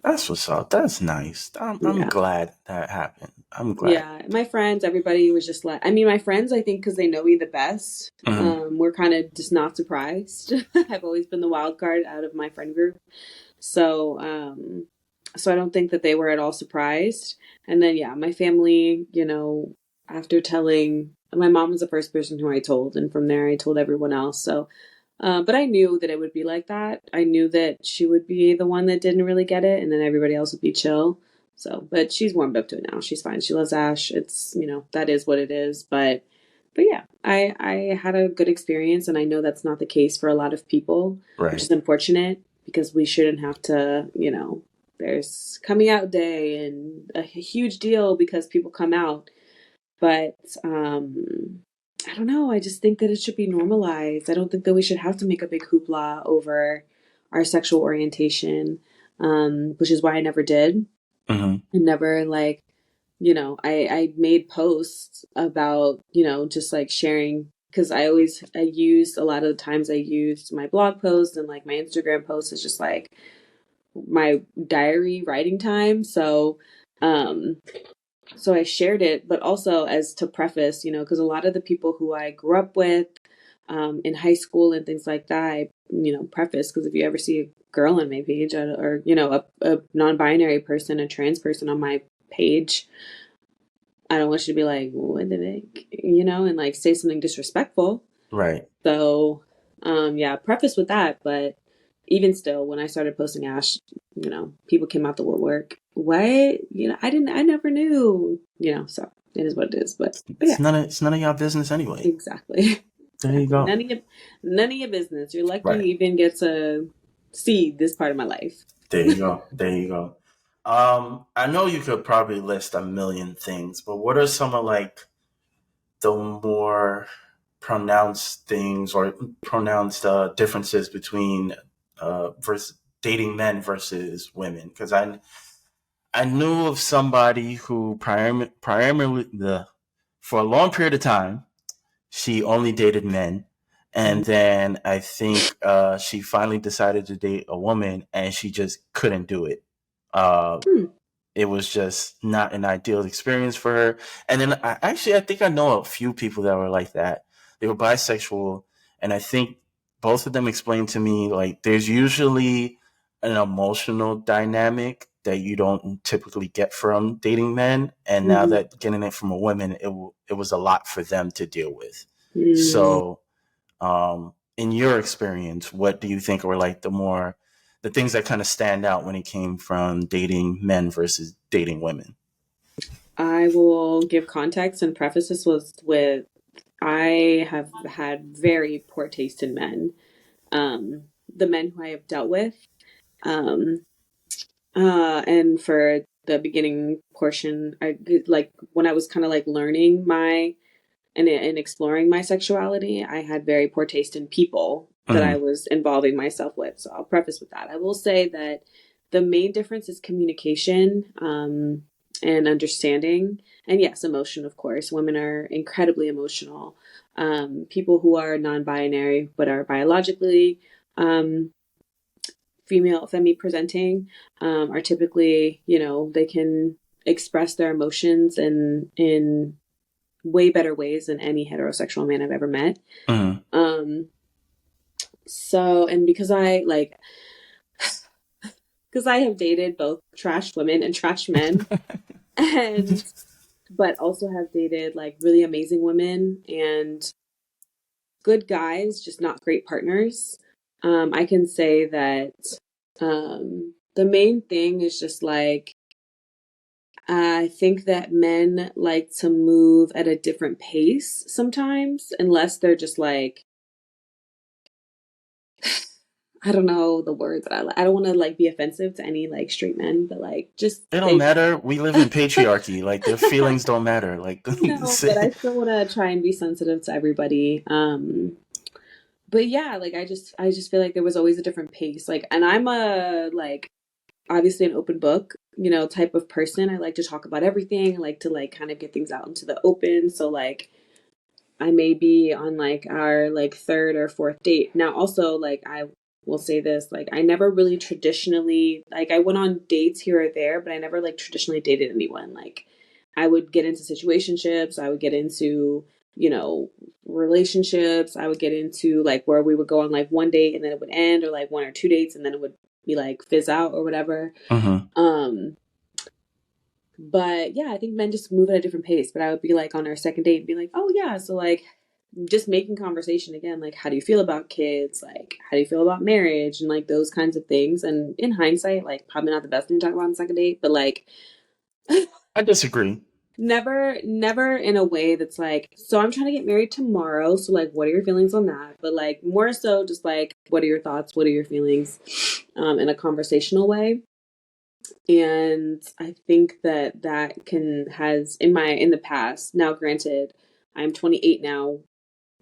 That's what's up. That's nice. I'm Yeah. glad that happened. I'm glad. Yeah, my friends, everybody was just like, I mean, my friends, I think, because they know me the best, Hmm. we're kind of just not surprised. I've always been the wild card out of my friend group, so so I don't think that they were at all surprised. And then, yeah, my family, after telling, my mom was the first person who I told, and from there, I told everyone else. So, but I knew that it would be like that. I knew that she would be the one that didn't really get it, and then everybody else would be chill. So, but she's warmed up to it now. She's fine. She loves Ash. It's, that is what it is. But yeah, I had a good experience, and I know that's not the case for a lot of people, which Right. is unfortunate because we shouldn't have to, there's coming out day and a huge deal because people come out. But I don't know. I just think that it should be normalized. I don't think that we should have to make a big hoopla over our sexual orientation, which is why I never did. Hmm. And never like, I made posts about, just like sharing because I used a lot of the times I used my blog posts and like my Instagram posts is just like my diary writing time. Um, so I shared it, but also as to preface, because a lot of the people who I grew up with in high school and things like that, preface because if you ever see a girl on my page or a non-binary person, a trans person on my page, I don't want you to be like, what the heck, and like say something disrespectful. Right. So, yeah, preface with that. But even still, when I started posting Ash, people came out the woodwork. What? I never knew, so it is what it is. But yeah, It's none of your business anyway. exactly. There you Exactly. go. None of your business. You're lucky Right. you even get to see this part of my life. There you go. There you go. I know you could probably list a million things, but what are some of like the more pronounced things or pronounced differences between versus dating men versus women? Because I knew of somebody who primarily for a long period of time she only dated men, and then I think she finally decided to date a woman, and she just couldn't do it. Uh, Hmm. it was just not an ideal experience for her. And then I think I know a few people that were like that. They were bisexual, and I think both of them explained to me like there's usually an emotional dynamic that you don't typically get from dating men, and now Mm-hmm. that getting it from a woman, it was a lot for them to deal with. Mm. So, in your experience, what do you think were like the things that kind of stand out when it came from dating men versus dating women? I will give context and preface this was with I have had very poor taste in men. The men who I have dealt with. Um, and for the beginning portion, I like when I was kind of like learning my and exploring my sexuality, I had very poor taste in people that I Mm-hmm. was involving myself with. So I'll preface with that. I will say that the main difference is communication and understanding. And yes, emotion, of course. Women are incredibly emotional. People who are non binary but are biologically um, femi presenting are typically, they can express their emotions in way better ways than any heterosexual man I've ever met. Mm-hmm. Um, and because I have dated both trash women and trash men, and but also have dated like really amazing women and good guys, just not great partners. I can say that the main thing is just like I think that men like to move at a different pace sometimes, unless they're just like I don't know the words that I don't want to like be offensive to any like straight men, but like just It don't they. matter. We live in patriarchy. Like their feelings don't matter. Like No, but I still want to try and be sensitive to everybody. But yeah, like I just feel like there was always a different pace. Like, and I'm a like obviously an open book, type of person. I like to talk about everything. I like to like kind of get things out into the open. So like I may be on like our like third or fourth date. Now also like I will say this, like I never really traditionally like I went on dates here or there, but I never like traditionally dated anyone. Like I would get into situationships, I would get into, relationships, I would get into like where we would go on like one date and then it would end or like one or two dates and then it would be like fizz out or whatever. mm-hmm. Um but yeah, I think men just move at a different pace. But I would be like on our second date and be like, oh yeah, so like just making conversation again, like how do you feel about kids? Like how do you feel about marriage and like those kinds of things. And in hindsight, like probably not the best thing to talk about on the second date, but like I disagree. never in a way that's like, so I'm trying to get married tomorrow. So like what are your feelings on that? But like more so just like what are your thoughts? What are your feelings? In a conversational way. And I think that that can has in the past. Now granted, I'm 28 now.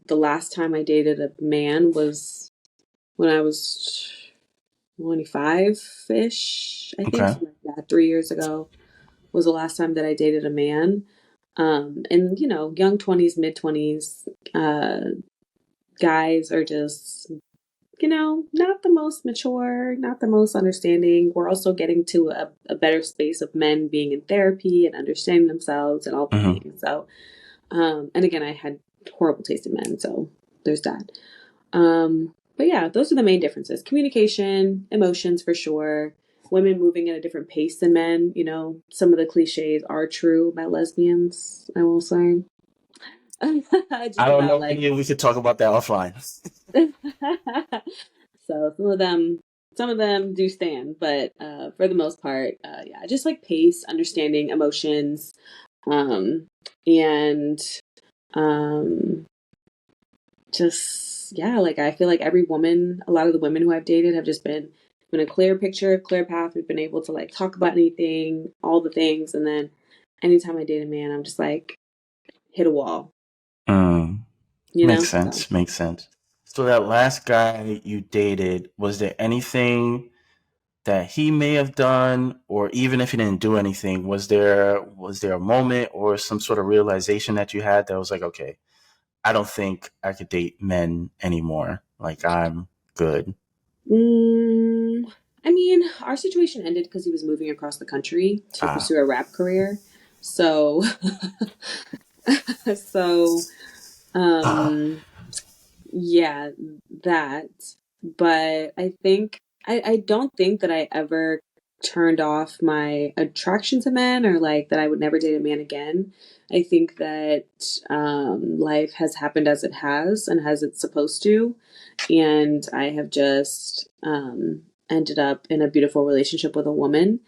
the last time I dated a man was when I was 25-ish, I think, Okay. something like that. 3 years ago was the last time that I dated a man. And young 20s, mid 20s, guys are just, not the most mature, not the most understanding. We're also getting to a better space of men being in therapy and understanding themselves and all the Hmm. things. So, and again, I had horrible taste in men, so there's that. But yeah, those are the main differences: communication, emotions for sure. Women moving at a different pace than men. Some of the cliches are true about lesbians, I will say. I Just don't about know like any. We could talk about that offline. so some of them do stand, but for the most part, yeah, just like pace, understanding emotions, and um just yeah, like I feel like every woman, a lot of the women who I've dated have just been a clear picture, clear path. We've been able to like talk about anything, all the things, and then anytime I date a man, I'm just like hit a wall, Mm, you makes know. So sense. Makes sense. So that last guy you dated, was there anything that he may have done, or even if he didn't do anything, was there a moment or some sort of realization that you had that was like, okay, I don't think I could date men anymore. Like I'm good. mm, I mean, our situation ended because he was moving across the country to Ah, pursue a rap career. So, so ah. um, yeah, that. But I don't think that I ever turned off my attraction to men or like that I would never date a man again. I think that life has happened as it has and as it's supposed to. And I have just ended up in a beautiful relationship with a woman.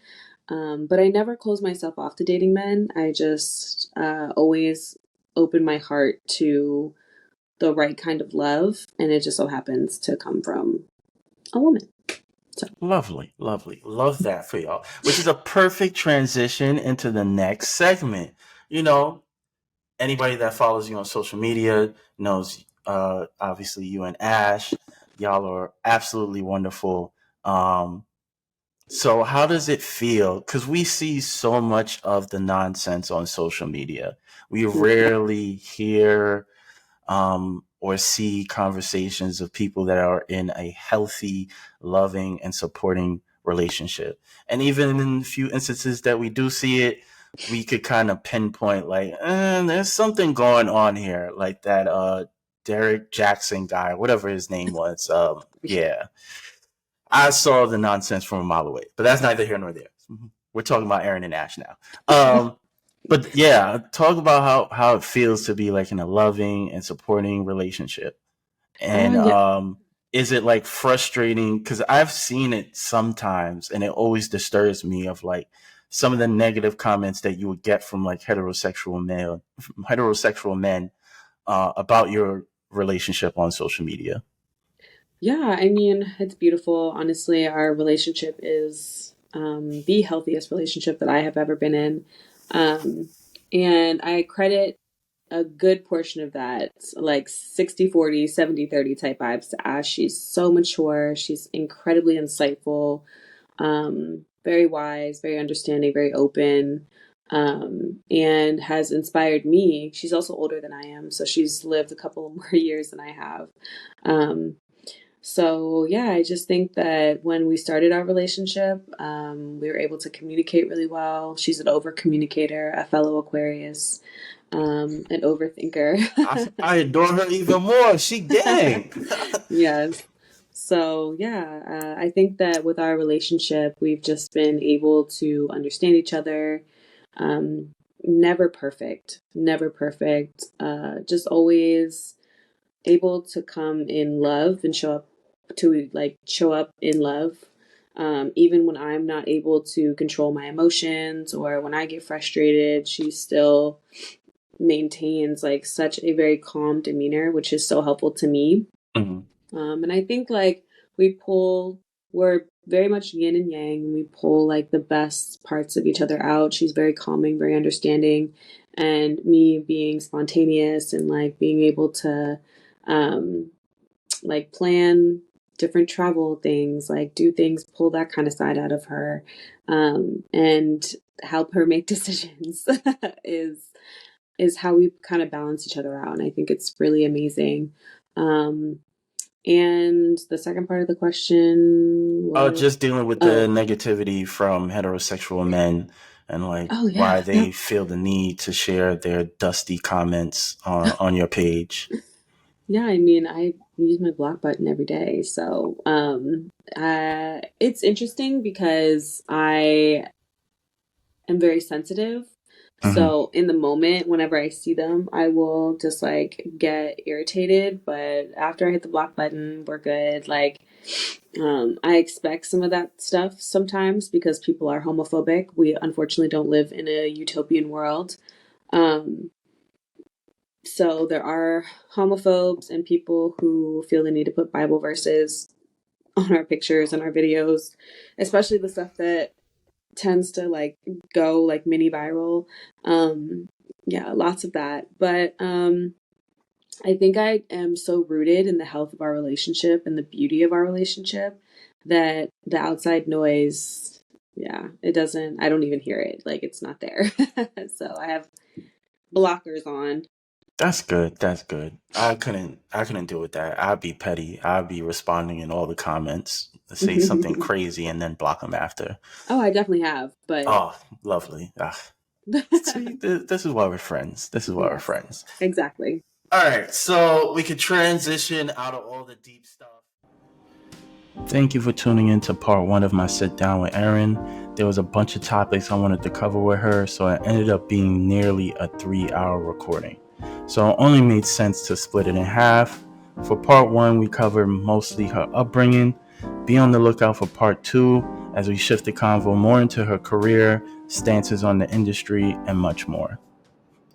But I never close myself off to dating men. I just always open my heart to the right kind of love, and it just so happens to come from a woman. So, Lovely, lovely. Love that for y'all. Which is a perfect transition into the next segment. You know, anybody that follows you on social media knows, obviously, you and Ash, y'all are absolutely wonderful. Um, so, how does it feel? Because we see so much of the nonsense on social media. We rarely hear or see conversations of people that are in a healthy, loving, and supporting relationship. And even in a few instances that we do see it, we could kind of pinpoint like, there's something going on here, like that Derek Jackson guy, whatever his name was. Yeah, I saw the nonsense from a mile away, but that's neither here nor there. We're talking about Aaron and Ash now. But yeah, talk about how it feels to be like in a loving and supporting relationship. And yeah, is it like frustrating? Because I've seen it sometimes, and it always disturbs me of like some of the negative comments that you would get from like heterosexual men about your relationship on social media. yeah. I mean, it's beautiful. Honestly, our relationship is the healthiest relationship that I have ever been in, um, and I credit a good portion of that, like 60-40, 70-30 type vibes to Ash. She's so mature. She's incredibly insightful, very wise, very understanding, very open, and has inspired me. She's also older than I am, so she's lived a couple more years than I have. Um, so yeah, I just think that when we started our relationship, we were able to communicate really well. She's an over communicator, a fellow Aquarius, an overthinker. I adore her even more. She gang. Yes. So, yeah, I think that with our relationship, we've just been able to understand each other. Um, Never perfect, never perfect. Just always able to come in love and show up in love. Even when I'm not able to control my emotions or when I get frustrated, she still maintains like such a very calm demeanor, which is so helpful to me. Mhm. And I think like we're very much yin and yang. We pull like the best parts of each other out. She's very calming, very understanding. And me being spontaneous and like being able to um, like plan different travel things, like do things, pull that kind of side out of her, and help her make decisions is is how we kind of balance each other out. And I think it's really amazing. Um, and the second part of the question was, Just dealing with the oh, negativity from heterosexual men and like oh why yeah, they feel the need to share their dusty comments on your page. yeah. I mean, I use my block button every day, so it's interesting because I am very sensitive. Hmm. So in the moment, whenever I see them, I will just like get irritated. But after I hit the block button, we're good. Like, I expect some of that stuff sometimes because people are homophobic. We unfortunately don't live in a utopian world. Um, so there are homophobes and people who feel the need to put Bible verses on our pictures and our videos, especially the stuff that tends to like go like mini viral. Um, yeah, lots of that. But I think I am so rooted in the health of our relationship and the beauty of our relationship that the outside noise, yeah, it doesn't, I don't even hear it. Like it's not there. So I have blockers on. That's good. That's good. I couldn't deal with that. I'd be petty. I'd be responding in all the comments, say something Oh, crazy, and then block them after. I definitely have, but Oh, lovely. See, this is why we're friends. This is why we're yes, friends. exactly. All right, so we could transition out of all the deep stuff. Thank you for tuning in to part one of my sit down with Erin. There was a bunch of topics I wanted to cover with her, so it ended up being nearly a 3 hour recording. So it only made sense to split it in half. For part one, we covered mostly her upbringing. Be on the lookout for part two as we shift the convo more into her career, stances on the industry, and much more.